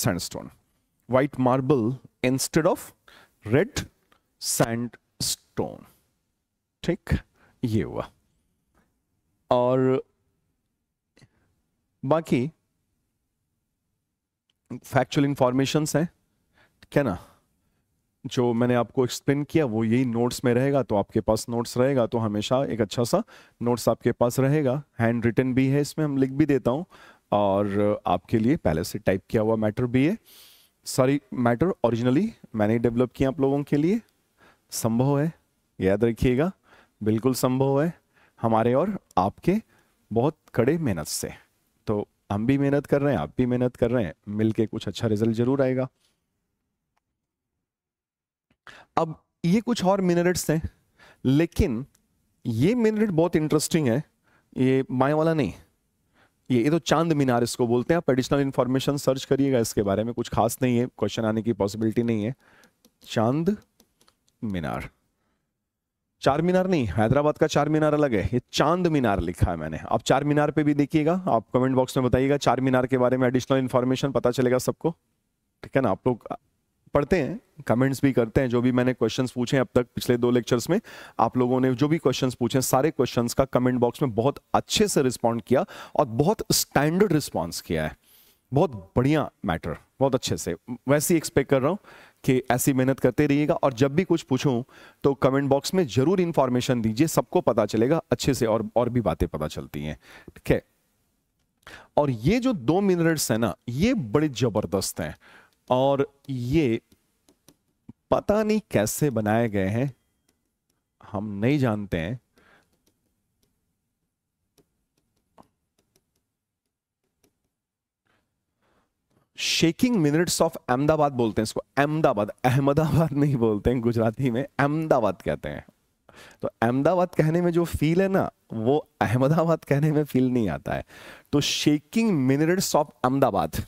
Speaker 1: sandstone। White marble instead of red sandstone. ठीक, ये हुआ। और बाकी फैक्चुअल इंफॉर्मेशंस हैं, क्या ना, जो मैंने आपको एक्सप्लेन किया वो यही नोट्स में रहेगा। तो आपके पास नोट्स रहेगा तो हमेशा एक अच्छा सा नोट्स आपके पास रहेगा। हैंड रिटन भी है इसमें, हम लिख भी देता हूँ, और आपके लिए पहले से टाइप किया हुआ मैटर भी है। सारी मैटर ओरिजिनली मैंने डेवलप किया आप लोगों के लिए। संभव है, याद रखिएगा, बिल्कुल संभव है हमारे और आपके बहुत कड़े मेहनत से। तो हम भी मेहनत कर रहे हैं, आप भी मेहनत कर रहे हैं, मिलके कुछ अच्छा रिजल्ट जरूर आएगा। अब ये कुछ और मिनरेट्स हैं, लेकिन ये मिनरेट बहुत इंटरेस्टिंग है। ये माया वाला नहीं, ये तो चांद मीनार इसको बोलते हैं। आप एडिशनल इंफॉर्मेशन सर्च करिएगा इसके बारे में, कुछ खास नहीं है, क्वेश्चन आने की पॉसिबिलिटी नहीं है। चांद मीनार, चार मीनार नहीं, हैदराबाद का चार मीनार अलग है, ये चांद मीनार लिखा है मैंने। आप चार मीनार पे भी देखिएगा, आप कमेंट बॉक्स में बताइएगा चार मीनार के बारे में, एडिशनल इंफॉर्मेशन पता चलेगा सबको। ठीक है ना, आप लोग पढ़ते हैं, कमेंट्स भी करते हैं। जो भी मैंने क्वेश्चंस पूछे अब तक पिछले 2 लेक्चर्स में, आप लोगों ने जो भी क्वेश्चंस पूछे, सारे क्वेश्चंस का कमेंट बॉक्स में बहुत अच्छे से रिस्पॉन्ड किया और बहुत स्टैंडर्ड रिस्पॉन्स किया है। बहुत बढ़िया मैटर, बहुत अच्छे से। वैसे ही एक्सपेक्ट कर रहा हूँ कि ऐसी मेहनत करते रहिएगा, और जब भी कुछ पूछूं तो कमेंट बॉक्स में जरूर इंफॉर्मेशन दीजिए, सबको पता चलेगा अच्छे से, और भी बातें पता चलती हैं। ठीक है, और ये जो 2 मिनट्स है ना, ये बड़े जबरदस्त हैं, और ये पता नहीं कैसे बनाए गए हैं, हम नहीं जानते हैं। शेकिंग मिनट्स ऑफ अहमदाबाद बोलते हैं इसको, अहमदाबाद, अहमदाबाद नहीं बोलते हैं गुजराती में, अहमदाबाद कहते हैं। तो अहमदाबाद कहने में जो फील है ना, वो अहमदाबाद कहने में फील नहीं आता है। तो शेकिंग मिनट्स ऑफ अहमदाबाद,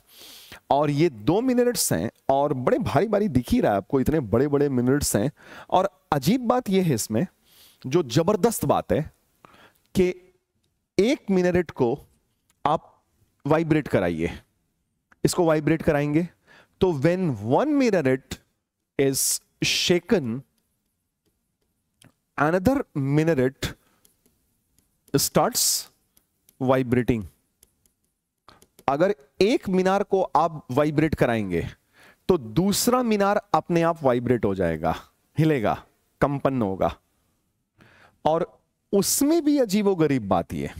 Speaker 1: और ये 2 मिनट्स हैं, और बड़े भारी भारी दिख ही रहा है आपको, इतने बड़े बड़े मिनट्स हैं। और अजीब बात ये है इसमें, जो जबरदस्त बात है, कि 1 मिनट को आप वाइब्रेट कराइए, इसको वाइब्रेट कराएंगे तो when 1 minute is shaken, another minute starts vibrating. अगर एक मीनार को आप वाइब्रेट कराएंगे तो दूसरा मीनार अपने आप वाइब्रेट हो जाएगा, हिलेगा, कंपन होगा। और उसमें भी अजीबोगरीब बात यह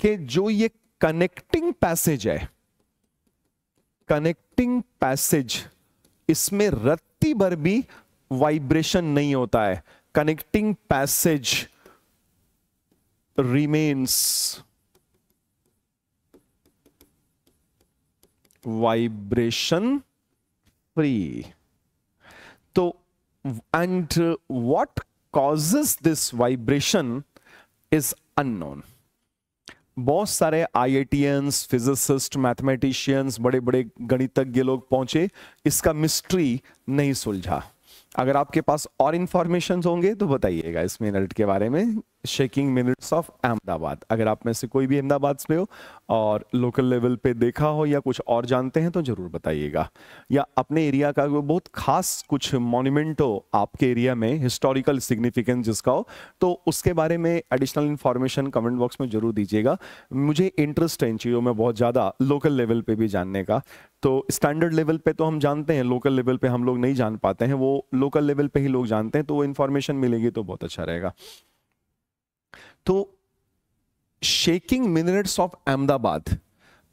Speaker 1: कि जो ये कनेक्टिंग पैसेज है, कनेक्टिंग पैसेज, इसमें रत्ती भर भी वाइब्रेशन नहीं होता है। Connecting passage remains vibration free. तो and what causes this vibration is unknown. बहुत सारे आईआईटीएंस, फिजिसिस्ट, मैथमेटिशियंस, बड़े बड़े गणितज्ञ लोग पहुंचे, इसका मिस्ट्री नहीं सुलझा। अगर आपके पास और इंफॉर्मेशन होंगे तो बताइएगा इस मिनट के बारे में, शेकिंग मिनट्स ऑफ अहमदाबाद। अगर आप में से कोई भी अहमदाबाद में हो और लोकल लेवल पे देखा हो या कुछ और जानते हैं तो जरूर बताइएगा। या अपने एरिया का कोई बहुत खास कुछ मॉन्यूमेंट हो आपके एरिया में, हिस्टोरिकल सिग्निफिकेंस जिसका हो, तो उसके बारे में एडिशनल इंफॉर्मेशन कमेंट बॉक्स में जरूर दीजिएगा। मुझे इंटरेस्ट है इन चीज़ों में बहुत ज़्यादा, लोकल लेवल पे भी जानने का। तो स्टैंडर्ड लेवल पे तो हम जानते हैं, लोकल लेवल पे हम लोग नहीं जान पाते हैं, वो लोकल लेवल पे ही लोग जानते हैं, तो वो इंफॉर्मेशन मिलेगी तो बहुत अच्छा रहेगा। तो shaking minutes of Ahmedabad,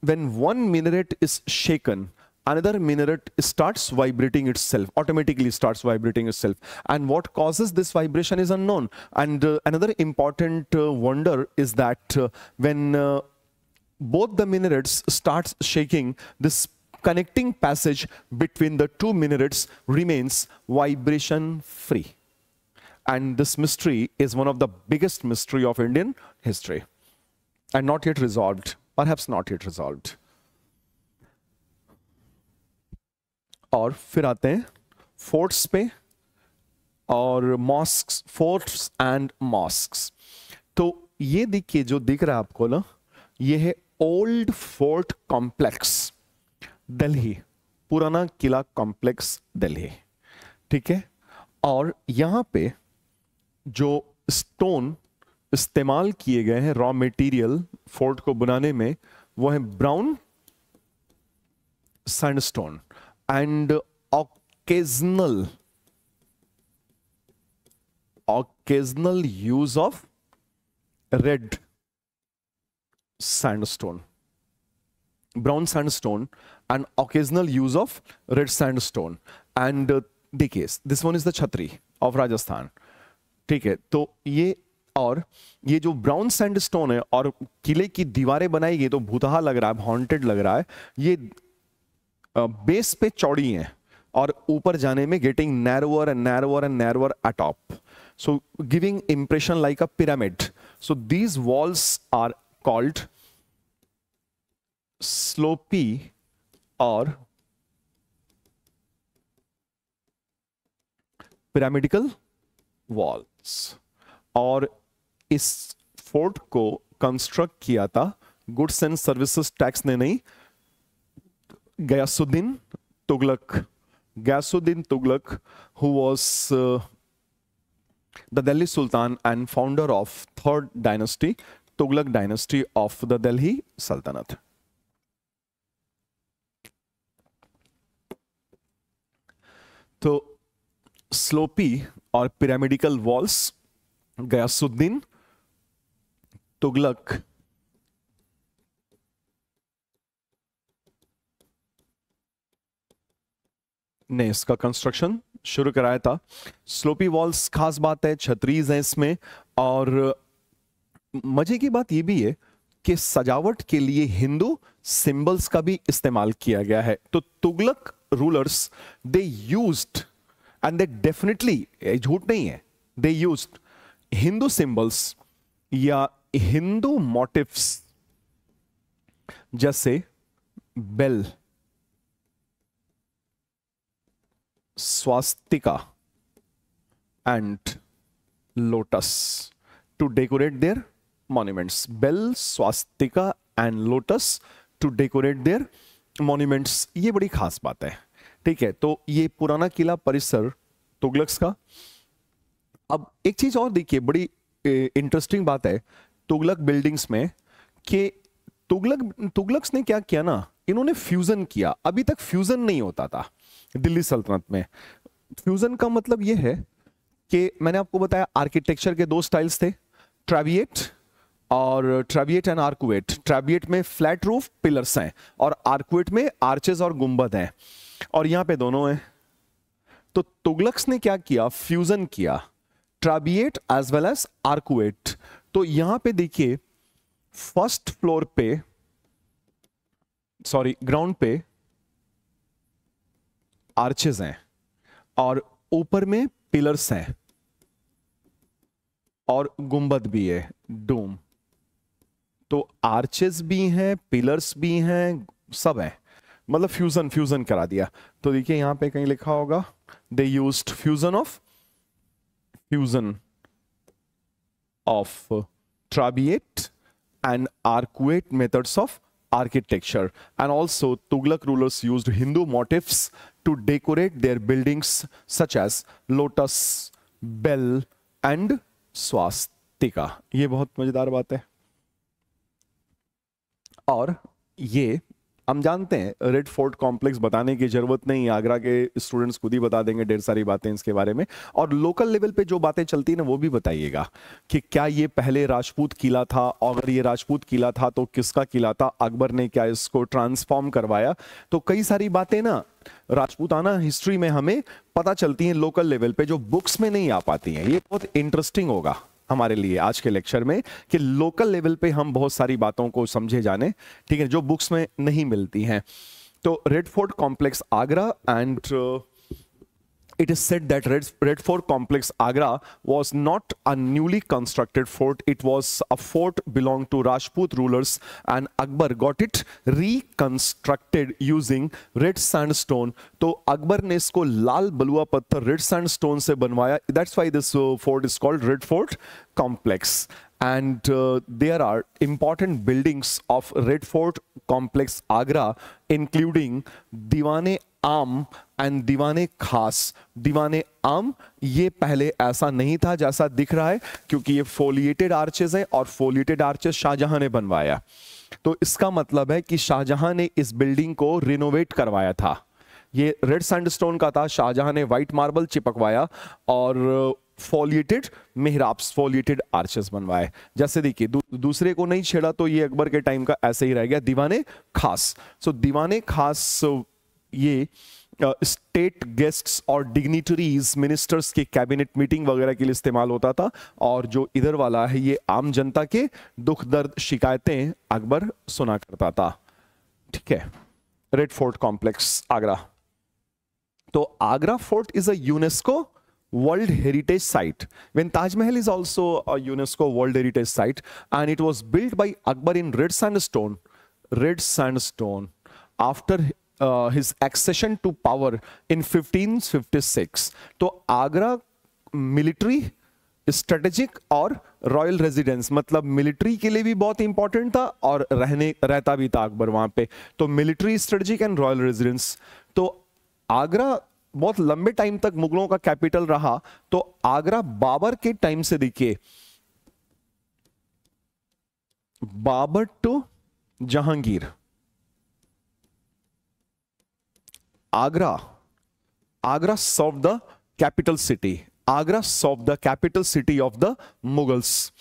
Speaker 1: when 1 minute is shaken, another minute starts vibrating itself, automatically starts vibrating itself, and what causes this vibration is unknown. And another important wonder is that when both the minutes starts shaking, this connecting passage between the 2 minutes remains vibration free. And this mystery is one of the biggest mystery of Indian history, and not yet resolved, perhaps not yet resolved. और फिर आते हैं फोर्ट्स पे और मॉस्क्स, फोर्ट्स एंड मॉस्क्स। तो ये देखिए, जो दिख रहा है आपको ना, ये है ओल्ड फोर्ट कॉम्प्लेक्स, दिल्ली, पुराना किला कॉम्प्लेक्स दिल्ली, ठीक है। और यहां पे जो स्टोन इस्तेमाल किए गए हैं रॉ मटेरियल फोर्ट को बनाने में, वो है brown sandstone and occasional use of red sandstone, brown sandstone and occasional use of red sandstone and देखिए this one is the छतरी of राजस्थान, ठीक है। तो ये और ये जो ब्राउन सैंडस्टोन है और किले की दीवारें बनाई गई तो भूतहा लग रहा है, हॉन्टेड लग रहा है। ये बेस पे चौड़ी हैं और ऊपर जाने में getting narrower and narrower and narrower eight top, so giving impression like a pyramid. So these walls are called slopy or pyramidal walls. और इस फोर्ट को कंस्ट्रक्ट किया था गुड्स एंड सर्विसेज टैक्स ने नहीं, Ghiyasuddin Tughlaq who was the Delhi Sultan and founder of third dynasty, Tughlaq dynasty of the Delhi Sultanate. तो स्लोपी और पिरामिडिकल वॉल्स गयासुद्दीन तुगलक ने इसका कंस्ट्रक्शन शुरू कराया था। स्लोपी वॉल्स खास बात है, छतरीज हैं इसमें, और मजे की बात यह भी है कि सजावट के लिए हिंदू सिंबल्स का भी इस्तेमाल किया गया है। तो Tughlaq rulers they used and they definitely, झूठ नहीं है, दे यूज्ड हिंदू सिंबल्स या हिंदू मोटिव्स जैसे bell, swastika and lotus to decorate their monuments. Bell, swastika and lotus to decorate their monuments. ये बड़ी खास बात है, ठीक है। तो ये पुराना किला परिसर तुगलक्स का। अब एक चीज और देखिए, बड़ी इंटरेस्टिंग बात है तुगलक बिल्डिंग्स में कि तुगलक्स ने क्या किया ना, इन्होंने फ्यूजन किया। अभी तक फ्यूजन नहीं होता था दिल्ली सल्तनत में। फ्यूजन का मतलब यह है कि मैंने आपको बताया आर्किटेक्चर के दो स्टाइल्स थे, ट्रेविएट एंड आर्कुएट। ट्रेविएट में फ्लैट रूफ पिलर्स हैं और आर्कुएट में आर्चेस और गुंबद हैं, और यहां पे दोनों हैं। तो तुगलक्स ने क्या किया, फ्यूजन किया, ट्रेविएट एज वेल एज आर्कुएट। तो यहां पे देखिए फर्स्ट फ्लोर पे, सॉरी ग्राउंड पे आर्चेस हैं और ऊपर में पिलर्स हैं और गुंबद भी है, डोम। तो आर्चेस भी हैं, पिलर्स भी हैं, सब है, मतलब फ्यूजन करा दिया। तो देखिए यहां पे कहीं लिखा होगा they used fusion of trabeate and arcuate methods of architecture, and also Tughlaq rulers used Hindu motifs to decorate their buildings such as lotus, bell and swastika. ये बहुत मजेदार बात है। और ये हम जानते हैं रेड फोर्ट कॉम्प्लेक्स बताने की जरूरत नहीं, आगरा के स्टूडेंट्स खुद ही बता देंगे ढेर सारी बातें इसके बारे में। और लोकल लेवल पे जो बातें चलती है ना, वो भी बताइएगा कि क्या ये पहले राजपूत किला था, और अगर ये राजपूत किला था तो किसका किला था, अकबर ने क्या इसको ट्रांसफॉर्म करवाया। तो कई सारी बातें ना राजपूताना हिस्ट्री में हमें पता चलती हैं लोकल लेवल पे, जो बुक्स में नहीं आ पाती हैं। ये बहुत इंटरेस्टिंग होगा हमारे लिए आज के लेक्चर में कि लोकल लेवल पे हम बहुत सारी बातों को समझे जाने, ठीक है, जो बुक्स में नहीं मिलती हैं। तो red fort complex Agra, and it is said that Red Fort Complex Agra was not a newly constructed fort. It was a fort belonged to Rajput rulers, and Akbar got it reconstructed using red sandstone. तो अकबर ने इसको लाल बलुआ पत्थर रेड सैंडस्टोन से बनवाया. That's why this fort is called Red Fort Complex. And there are important buildings of Red Fort Complex Agra, including Diwane आम एंड दीवाने खास। दीवाने आम ये पहले ऐसा नहीं था जैसा दिख रहा है, क्योंकि ये फोलिएटेड आर्चेस है और फोलिएटेड आर्चेस शाहजहां ने बनवाया। तो इसका मतलब है कि शाहजहां ने इस बिल्डिंग को रिनोवेट करवाया था। ये रेड सैंडस्टोन का था, शाहजहां ने व्हाइट मार्बल चिपकवाया और फोलिएटेड मेहराब्स, फोलिएटेड आर्चेस बनवाए। जैसे देखिए दूसरे को नहीं छेड़ा तो ये अकबर के टाइम का ऐसे ही रह गया, दीवाने खास। सो दीवाने खास ये स्टेट गेस्ट्स और डिग्निटरीज, मिनिस्टर्स के कैबिनेट मीटिंग वगैरह के लिए इस्तेमाल होता था। और जो इधर वाला है ये आम जनता के दुख दर्द शिकायतें अकबर सुना करता था। ठीक है, रेड फोर्ट कॉम्प्लेक्स आगरा। तो Agra fort is a UNESCO World Heritage Site. When Taj Mahal is also a UNESCO World Heritage Site, and it was built by Akbar in red sandstone. Red sandstone. After his accession to power in 1556. तो आगरा मिलिट्री, स्ट्रेटेजिक और रॉयल रेजिडेंस, मतलब मिलिट्री के लिए भी बहुत इंपॉर्टेंट था और रहता भी था अकबर वहां पे। तो military, strategic and royal residence. तो आगरा बहुत लंबे टाइम तक मुगलों का कैपिटल रहा। तो आगरा बाबर के टाइम से देखिए, Babur to Jahangir, Agra serve the capital city, Agra serve the capital city of the Mughals.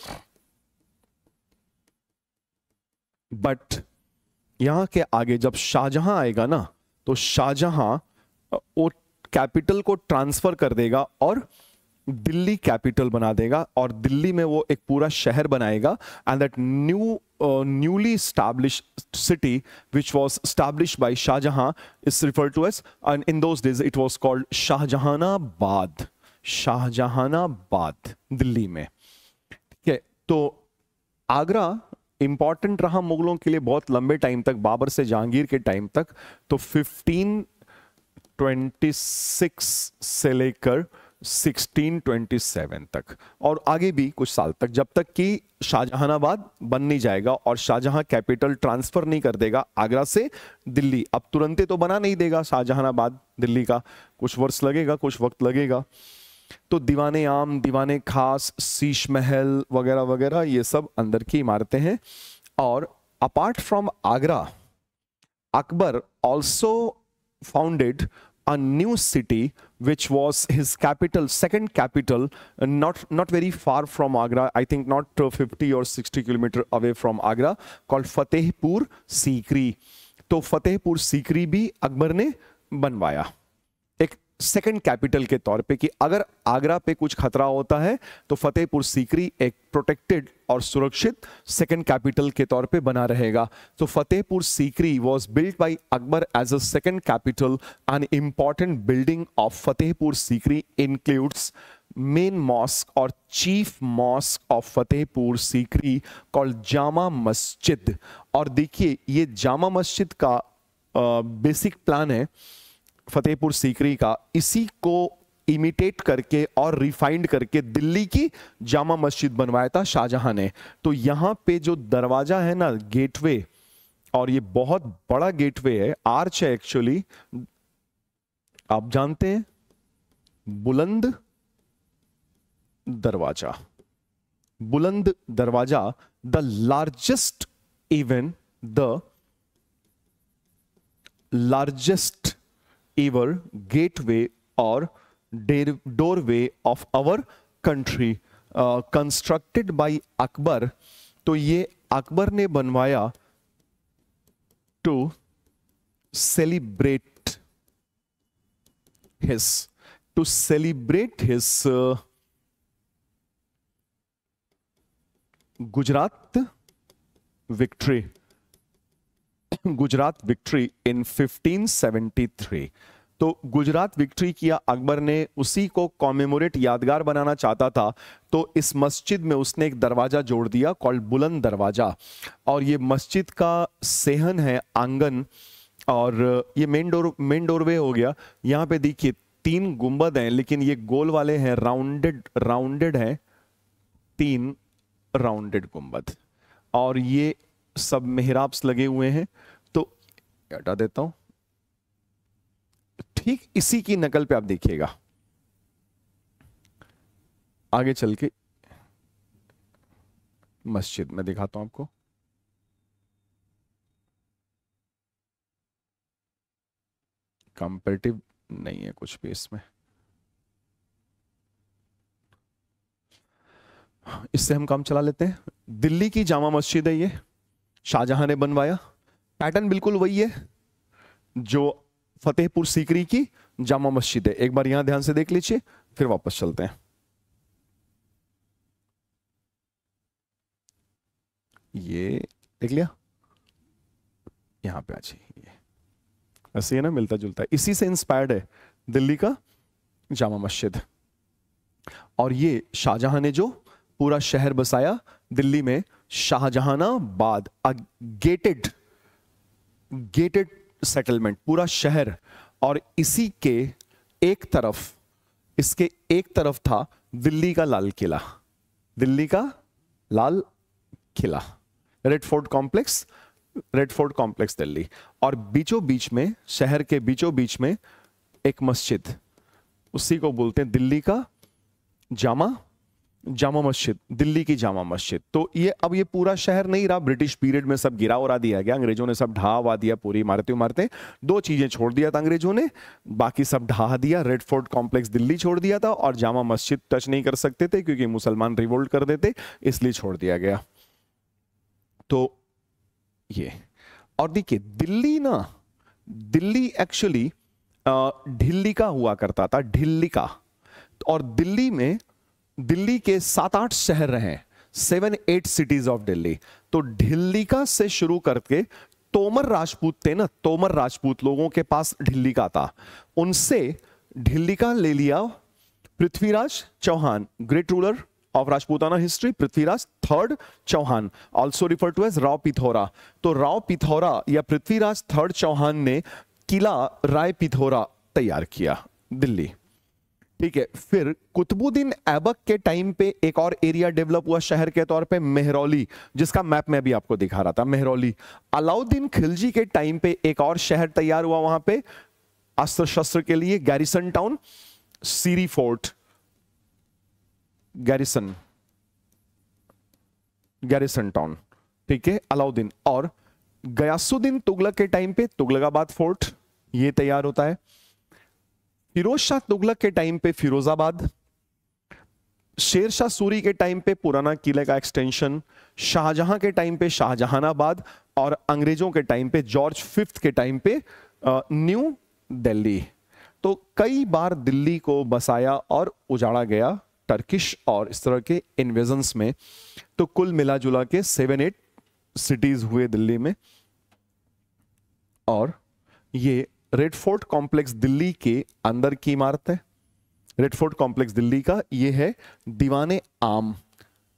Speaker 1: But यहां के आगे जब शाहजहां आएगा ना, तो शाहजहां वो कैपिटल को ट्रांसफर कर देगा और दिल्ली कैपिटल बना देगा, और दिल्ली में वो एक पूरा शहर बनाएगा। And that newly established city which was established by Shahjahan is referred to as, and in those days it was called Shahjahanabad, Shahjahanabad Delhi में। ठीक है, तो आगरा इंपॉर्टेंट रहा मुगलों के लिए बहुत लंबे टाइम तक, बाबर से जहांगीर के टाइम तक। तो 1526 से लेकर 1627 तक, और आगे भी कुछ साल तक, जब तक कि शाहजहानाबाद बन नहीं जाएगा और शाहजहां कैपिटल ट्रांसफर नहीं कर देगा आगरा से दिल्ली। अब तुरंत तो बना नहीं देगा शाहजहानाबाद दिल्ली का, कुछ वर्ष लगेगा, कुछ वक्त लगेगा। तो दीवाने आम, दीवाने खास, शीश महल वगैरह वगैरह ये सब अंदर की इमारतें हैं। और apart from Agra, Akbar also founded a new city which was his capital, second capital, not very far from Agra, I think not 50 or 60 kilometer away from Agra, called Fatehpur Sikri. तो फतेहपुर सीकरी भी अकबर ने बनवाया एक सेकंड कैपिटल के तौर पे, कि अगर आगरा पे कुछ खतरा होता है तो फतेहपुर सीकरी एक प्रोटेक्टेड और सुरक्षित सेकंड कैपिटल के तौर पे बना रहेगा। तो Fatehpur Sikri was built by Akbar as a second capital. An important building of Fatehpur Sikri includes main mosque और chief mosque of Fatehpur Sikri called Jama Masjid. और देखिए ये जामा मस्जिद का बेसिक प्लान है फतेहपुर सीकरी का, इसी को इमिटेट करके और रिफाइंड करके दिल्ली की जामा मस्जिद बनवाया था शाहजहां ने। तो यहां पे जो दरवाजा है ना, गेटवे, और ये बहुत बड़ा गेटवे है, आर्च है एक्चुअली, आप जानते हैं, बुलंद दरवाजा, बुलंद दरवाजा, the largest, even the largest ever gateway or doorway of our country, constructed by Akbar। तो ये अकबर ने बनवाया to celebrate his Gujarat victory in 1573। तो गुजरात विक्ट्री किया अकबर ने, उसी को कॉमेमोरेट यादगार बनाना चाहता था। तो इस मस्जिद में उसने एक दरवाजा जोड़ दिया कॉल्ड बुलंद दरवाजा। और ये मस्जिद का सेहन है, आंगन, और ये मेन डोरवे हो गया। यहाँ पे देखिए 3 गुंबद हैं, लेकिन ये गोल वाले हैं, राउंडेड हैं, 3 राउंडेड गुंबद, और ये सब मेहराब्स लगे हुए हैं। तो हटा देता हूं, ठीक इसी की नकल पे आप देखिएगा आगे चल के। मस्जिद मैं दिखाता हूं आपको। कंपैरेटिव नहीं है कुछ भी इसमें, इससे हम काम चला लेते हैं। दिल्ली की जामा मस्जिद है ये, शाहजहां ने बनवाया। पैटर्न बिल्कुल वही है जो फतेहपुर सीकरी की जामा मस्जिद है। एक बार यहां ध्यान से देख लीजिए, फिर वापस चलते हैं। ये देख लिया, यहां पे आ जाइए। ऐसे है ना, मिलता जुलता है, इसी से इंस्पायर्ड है दिल्ली का जामा मस्जिद। और ये शाहजहां ने जो पूरा शहर बसाया दिल्ली में, शाहजहानाबाद, गेटेड गेटेड सेटलमेंट, पूरा शहर। और इसी के एक तरफ, इसके एक तरफ था दिल्ली का लाल किला, दिल्ली का Lal Qila, Red fort complex, Red fort complex Delhi. और बीचों बीच में, शहर के बीचों बीच में एक मस्जिद, उसी को बोलते हैं दिल्ली का जामा मस्जिद, दिल्ली की जामा मस्जिद। तो ये अब ये पूरा शहर नहीं रहा, ब्रिटिश पीरियड में सब गिरा उड़ा दिया गया, अंग्रेजों ने सब ढहा वा दिया, पूरी इमारतें। दो चीजें छोड़ दिया था अंग्रेजों ने, बाकी सब ढहा दिया। रेड फोर्ट कॉम्प्लेक्स दिल्ली छोड़ दिया था, और जामा मस्जिद टच नहीं कर सकते थे क्योंकि मुसलमान रिवोल्ट कर देते, इसलिए छोड़ दिया गया। तो ये, और देखिए दिल्ली ना, दिल्ली एक्चुअली ढिल्ली का हुआ करता था, ढिल्ली का। और दिल्ली में, दिल्ली के 7-8 शहर रहे, 7-8 सिटीज ऑफ दिल्ली। तो ढिल्लिका से शुरू करके तोमर राजपूत थे ना, तोमर राजपूत लोगों के पास ढिल्लिका था, उनसे ढिल्लिका ले लिया Prithviraj Chauhan, great ruler of Rajputana history, Prithviraj third Chauhan, also refer to as Rao Pithora. तो राव पिथौरा या पृथ्वीराज थर्ड चौहान ने किला राय पिथौरा तैयार किया दिल्ली, ठीक है। फिर कुतुबुद्दीन ऐबक के टाइम पे एक और एरिया डेवलप हुआ शहर के तौर पे, मेहरौली, जिसका मैप मैं भी आपको दिखा रहा था, मेहरौली। अलाउद्दीन खिलजी के टाइम पे एक और शहर तैयार हुआ वहां पे अस्त्र शस्त्र के लिए, गैरिसन टाउन, सीरी फोर्ट, गैरिसन टाउन, ठीक है, अलाउद्दीन। और गयासुद्दीन तुगलक के टाइम पे तुगलकाबाद फोर्ट ये तैयार होता है। फिरोज शाह तुगलक के टाइम पे फिरोजाबाद, शेर शाह सूरी के टाइम पे पुराना किले का एक्सटेंशन, शाहजहां के टाइम पे शाहजहानाबाद, और अंग्रेजों के टाइम पे जॉर्ज फिफ्थ के टाइम पे न्यू दिल्ली। तो कई बार दिल्ली को बसाया और उजाड़ा गया टर्किश और इस तरह के इन्वेजन्स में। तो कुल मिला जुला के 7-8 सिटीज हुए दिल्ली में। और ये रेड फोर्ट कॉम्प्लेक्स दिल्ली के अंदर की इमारत है। रेड फोर्ट कॉम्प्लेक्स दिल्ली का ये है दीवाने आम,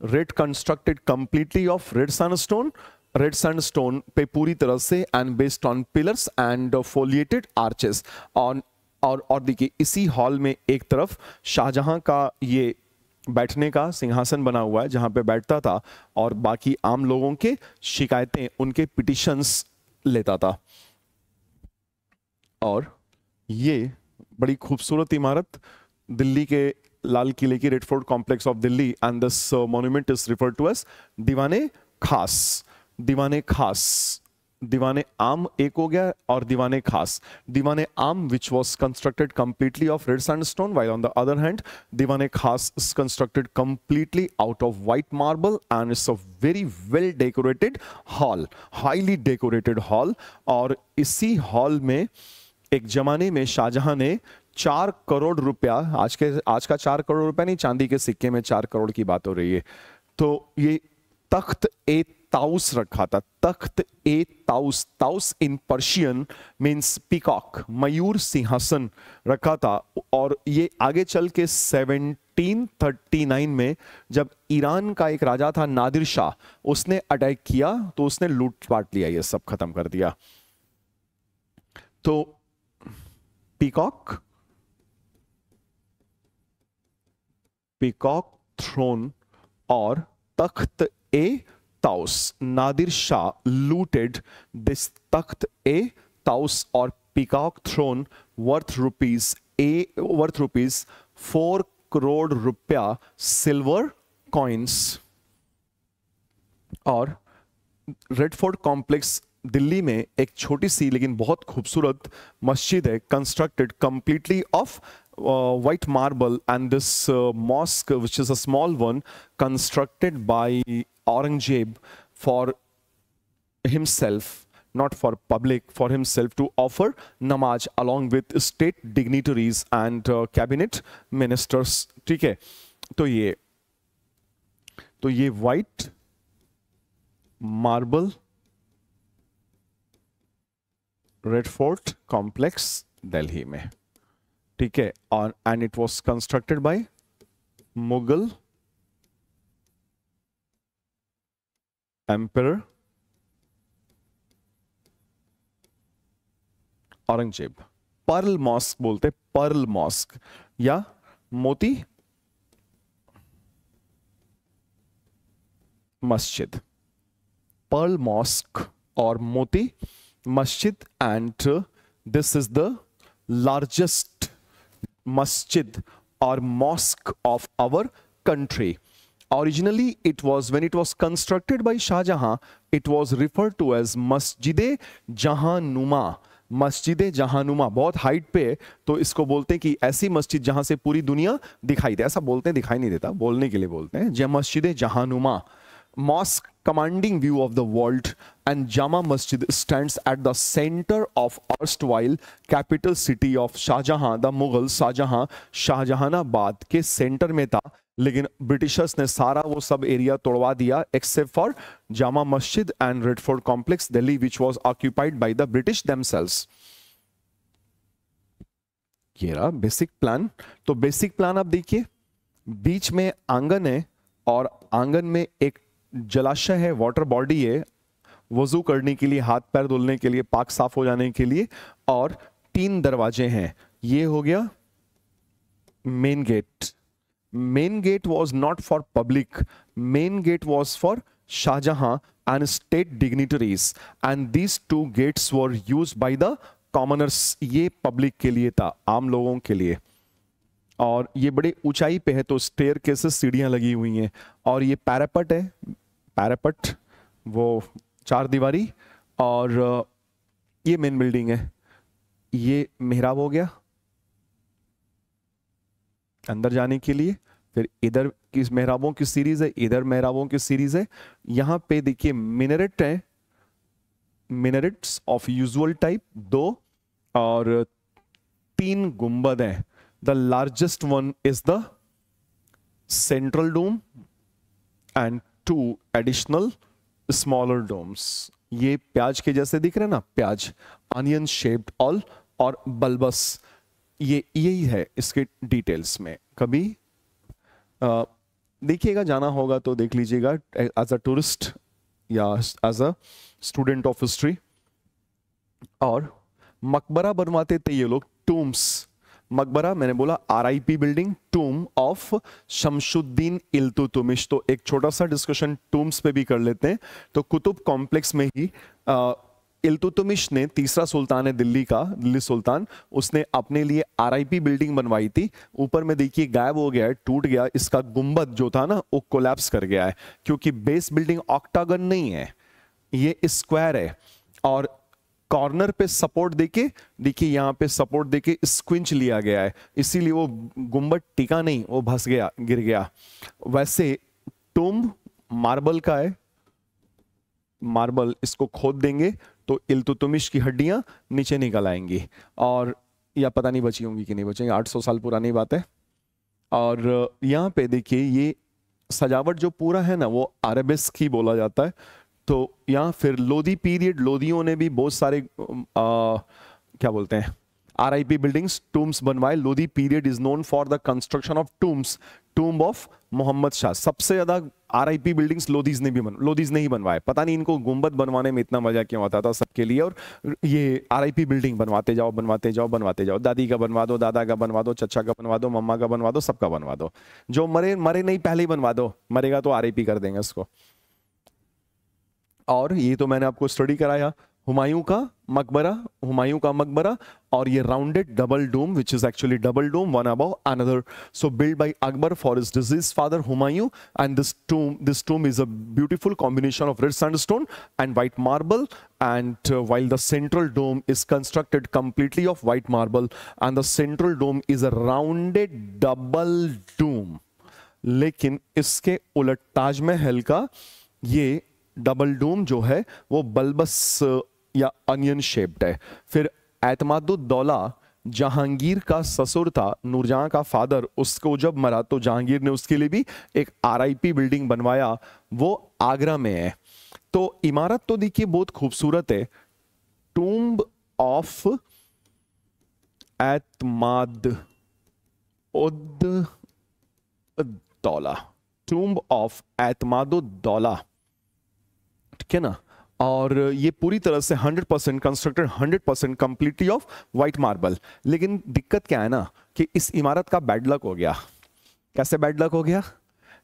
Speaker 1: red constructed completely of red sandstone, red sandstone पे पूरी तरह से, and based on pillars and foliated arches. और देखिए इसी हॉल में एक तरफ शाहजहां का ये बैठने का सिंहासन बना हुआ है जहां पे बैठता था और बाकी आम लोगों के शिकायतें, उनके पिटिशंस लेता था। और ये बड़ी खूबसूरत इमारत दिल्ली के लाल किले की, red fort complex of Delhi, and this monument is referred to as Diwane Khas. दीवाने खास, दीवाने आम एक हो गया और दीवाने खास। दीवाने आम विच was constructed completely of red sandstone, while on the other hand दीवाने खास is constructed completely out of white marble, and it's a very well decorated hall, highly decorated hall। और इसी हॉल में एक जमाने में शाहजहां ने 4 करोड़ रुपया, आज का 4 करोड़ रुपया नहीं, चांदी के सिक्के में 4 करोड़ की बात हो रही है, तो ये तख्त ए ताउस रखा था। Takht e Taus, Taus in Persian means peacock, मयूर सिंहासन रखा था। और ये आगे चल के 1739 में जब ईरान का एक राजा था नादिर शाह, उसने अटैक किया तो उसने लूटपाट लिया, ये सब खत्म कर दिया। तो पीकॉक, पीकॉक थ्रोन और तख्त ए ताउस, नादिर शाह लूटेड दिस तख्त ए ताउस और peacock throne worth rupees 4 crore रुपया सिल्वर कॉइन्स। और रेड फोर्ट कॉम्प्लेक्स दिल्ली में एक छोटी सी लेकिन बहुत खूबसूरत मस्जिद है, constructed completely of white marble, and this mosque, which is a small one, constructed by Aurangzeb for himself, not for public, for himself, to offer namaz along with state dignitaries and cabinet ministers. ठीक है, तो ये white marble red fort complex Delhi में, ठीक है, और and it was constructed by Mughal emperor Aurangzeb. Pearl mosque बोलते, पर्ल मॉस्क या मोती मस्जिद, पर्ल मॉस्क और Moti Masjid, and this is the largest masjid or mosque of our country. Originally it was, when it was constructed by Shah Jahan, it was referred to as Masjid-e-Jahanuma। मस्जिद-ए-जहानुमा, बहुत हाइट पे है तो इसको बोलते हैं कि ऐसी मस्जिद जहां से पूरी दुनिया दिखाई दे। ऐसा बोलते हैं, दिखाई नहीं देता, बोलने के लिए बोलते हैं। मस्जिद-ए-जहानुमा, mosque commanding view of the world, and Jama Masjid stands at the center of erstwhile capital city of Shahjahan, the Mughal Shahjahan, Shahjahanabad के सेंटर में था, लेकिन ब्रिटिशर्स ने सारा वो सब एरिया तोड़वा दिया except for Jama Masjid and red fort complex Delhi, which was occupied by the British themselves. ये रहा बेसिक प्लान। तो बेसिक प्लान आप देखिए, बीच में आंगन है और आंगन में एक जलाशय है, वाटर बॉडी है, वजू करने के लिए, हाथ पैर धुलने के लिए, पाक साफ हो जाने के लिए, और 3 दरवाजे हैं। ये हो गया main gate. Main gate was not for public, main gate was for Shahjahan and state dignitaries, and these 2 gates were used by the commoners. ये पब्लिक के लिए था, आम लोगों के लिए। और ये बड़े ऊंचाई पे है तो स्टेयर केसेस, सीढ़ियां लगी हुई हैं, और ये पैरापट है, पैरापट वो 4 दीवारी, और ये मेन बिल्डिंग है। ये मेहराब हो गया अंदर जाने के लिए, फिर इधर की मेहराबों की सीरीज है, इधर मेहराबों की सीरीज है। यहां पे देखिए मिनरेट है, मिनरेट्स ऑफ यूजुअल टाइप 2, और 3 गुंबद हैं। The largest one is the central dome and 2 additional smaller domes. ये प्याज के जैसे दिख रहे हैं ना, प्याज, ऑनियन शेप्ड ऑल और बल्बस, ये यही है इसके डिटेल्स में। कभी देखिएगा, जाना होगा तो देख लीजिएगा एज अ टूरिस्ट या as a student of history. और मकबरा बनवाते थे ये लोग, टूम्स। मकबरा मैंने बोला RIP building, tomb of Shamsuddin Iltutmish. तो एक छोटा सा डिस्कशन टूम्स पे भी कर लेते हैं। तो कुतुब कॉम्प्लेक्स में ही इल्तुतमिश ने, तीसरा सुल्तान है दिल्ली का, दिल्ली सुल्तान, उसने अपने लिए आरआईपी बिल्डिंग बनवाई थी। ऊपर में देखिए गायब हो गया है, टूट गया, इसका गुंबद जो था ना वो कोलैप्स कर गया है, क्योंकि बेस बिल्डिंग ऑक्टागन नहीं है, ये स्क्वायर है, और कॉर्नर पे सपोर्ट देके, देखिए यहां पे सपोर्ट देके स्क्विंच लिया गया है, इसीलिए वो गुंबद टिका नहीं, वो धस गया, गिर गया। वैसे टूम्ब मार्बल का है, मार्बल, इसको खोद देंगे तो इल्तुतमिश की हड्डियां नीचे निकल आएंगी, और या पता नहीं बची होंगी कि नहीं बचेंगी, 800 साल पुरानी बात है। और यहाँ पे देखिए ये सजावट जो पूरा है ना वो अरेबिस्क ही बोला जाता है। तो यहाँ फिर लोधी पीरियड, लोधियों ने भी बहुत सारे क्या बोलते हैं आरआईपी बिल्डिंग्स, टूम्स बनवाए। Lodhi period is known for the construction of tombs, tomb of Mohammad Shah. सबसे ज्यादा आरआईपी बिल्डिंग्स लोधीज ने ही बनवाए। पता नहीं इनको गुंबद बनवाने में इतना मजा क्यों आता था सबके लिए, और ये आरआईपी बिल्डिंग बनवाते जाओ, बनवाते जाओ, बनवाते जाओ। दादी का बनवा दो, दादा का बनवा दो, चचा का बनवा दो, मम्मा का बनवा दो, सबका बनवा दो। जो मरे नहीं पहले ही बनवा दो, मरेगा तो आरआईपी कर देंगे उसको। और ये तो मैंने आपको स्टडी कराया। हुमायूं का मकबरा, हुमायूं का मकबरा, और ये rounded double dome which is actually double dome one above another, so build by Akbar for his deceased father Humayun, and this tomb is a beautiful combination of red sandstone and white marble, and while the central dome is constructed completely of white marble, and the central dome is a rounded double dome. लेकिन इसके उलट ताजमहल का ये डबल डोम जो है वो बल्बस या अनियन शेप्ड है। फिर एतमादुद्दौला जहांगीर का ससुर था, नूरजहां का फादर, उसको जब मरा तो जहांगीर ने उसके लिए भी एक आरआईपी बिल्डिंग बनवाया, वो आगरा में है। तो इमारत तो देखिए बहुत खूबसूरत है, tomb of Itimaduddaula, tomb of Itimaduddaula, ठीक है ना। और ये पूरी तरह से 100% constructed, 100% completely of white marble. लेकिन दिक्कत क्या है ना कि इस इमारत का बैड लक हो गया। कैसे बैड लक हो गया?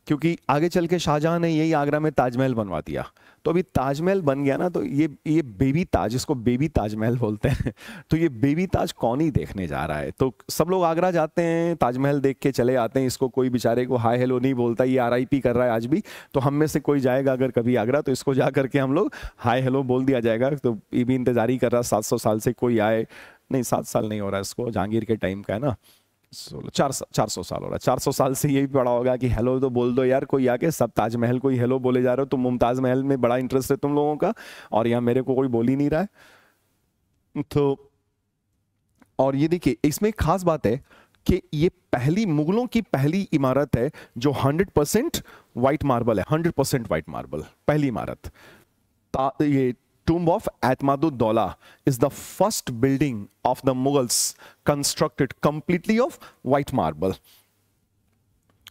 Speaker 1: क्योंकि आगे चल के शाहजहां ने यही आगरा में ताजमहल बनवा दिया। तो अभी ताजमहल बन गया ना, तो ये बेबी ताज, इसको बेबी ताजमहल बोलते हैं। तो ये बेबी ताज कौन ही देखने जा रहा है? तो सब लोग आगरा जाते हैं, ताजमहल देख के चले आते हैं, इसको कोई बेचारे को हाय हेलो नहीं बोलता, ये आरआईपी कर रहा है आज भी। तो हम में से कोई जाएगा अगर कभी आगरा, तो इसको जा करके हम लोग हाय हेलो बोल दिया जाएगा। तो ये भी इंतजार ही कर रहा 700 साल से कोई आए, नहीं 7 साल नहीं हो रहा इसको, जहांगीर के टाइम का है ना, 400 साल हो रहा है। 400 साल से यही पड़ा होगा कि हेलो तो बोल दो यार, कोई आके, सब ताजमहल को ही हेलो बोले जा रहे हो। तुम मुमताज महल में बड़ा इंटरेस्ट है तुम लोगों का, और यहाँ मेरे को कोई बोल ही नहीं रहा है। तो और ये देखिए इसमें एक खास बात है कि ये पहली मुगलों की पहली इमारत है जो 100% व्हाइट मार्बल है, 100% व्हाइट मार्बल पहली इमारत। ये Tomb of Atmaduddaulah is the first building of the Mughals constructed completely of white marble.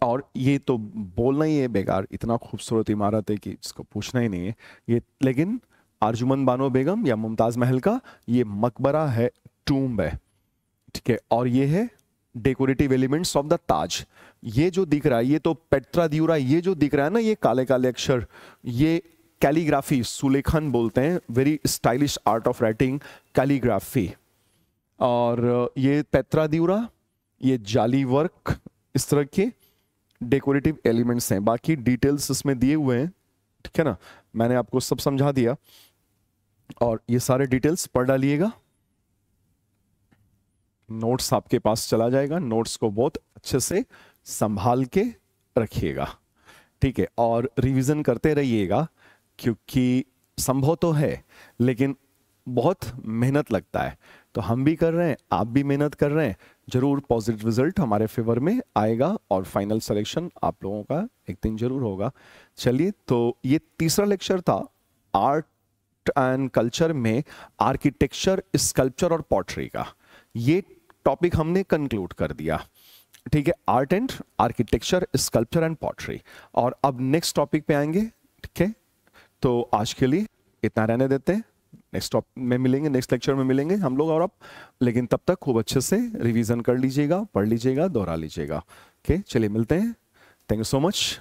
Speaker 1: और ये तो बोलना ही है बेकार, इतना खूबसूरत इमारत है कि इसको पूछना ही नहीं है ये। लेकिन अर्जुमंद बानो बेगम या मुमताज महल का ये मकबरा है, टूम्ब है, ठीक है। और ये है डेकोरेटिव एलिमेंट्स ऑफ द ताज। ये जो दिख रहा है ये तो पेट्रा दियुरा, ये जो दिख रहा है ना ये काले काले अक्षर, ये कैलीग्राफी, सुलेखन बोलते हैं, very stylish art of writing, calligraphy. और ये पेत्रा दियुरा, ये जाली वर्क, इस तरह के डेकोरेटिव एलिमेंट्स हैं। बाकी डिटेल्स इसमें दिए हुए हैं, ठीक है ना, मैंने आपको सब समझा दिया। और ये सारे डिटेल्स पढ़ डालिएगा, नोट्स आपके पास चला जाएगा, नोट्स को बहुत अच्छे से संभाल के रखिएगा, ठीक है। और रिवीजन करते रहिएगा, क्योंकि संभव तो है लेकिन बहुत मेहनत लगता है। तो हम भी कर रहे हैं, आप भी मेहनत कर रहे हैं, जरूर पॉजिटिव रिजल्ट हमारे फेवर में आएगा और फाइनल सिलेक्शन आप लोगों का एक दिन जरूर होगा। चलिए, तो ये तीसरा लेक्चर था आर्ट एंड कल्चर में आर्किटेक्चर, स्कल्पचर और पॉटरी का। ये टॉपिक हमने कंक्लूड कर दिया, ठीक है, art and architecture, sculpture and pottery. और अब नेक्स्ट टॉपिक पे आएंगे, ठीक है। तो आज के लिए इतना रहने देते हैं, नेक्स्ट टॉपिक में मिलेंगे, नेक्स्ट लेक्चर में मिलेंगे हम लोग और आप। लेकिन तब तक खूब अच्छे से रिवीजन कर लीजिएगा, पढ़ लीजिएगा, दोहरा लीजिएगा। ओके, चलिए मिलते हैं। Thank you so much.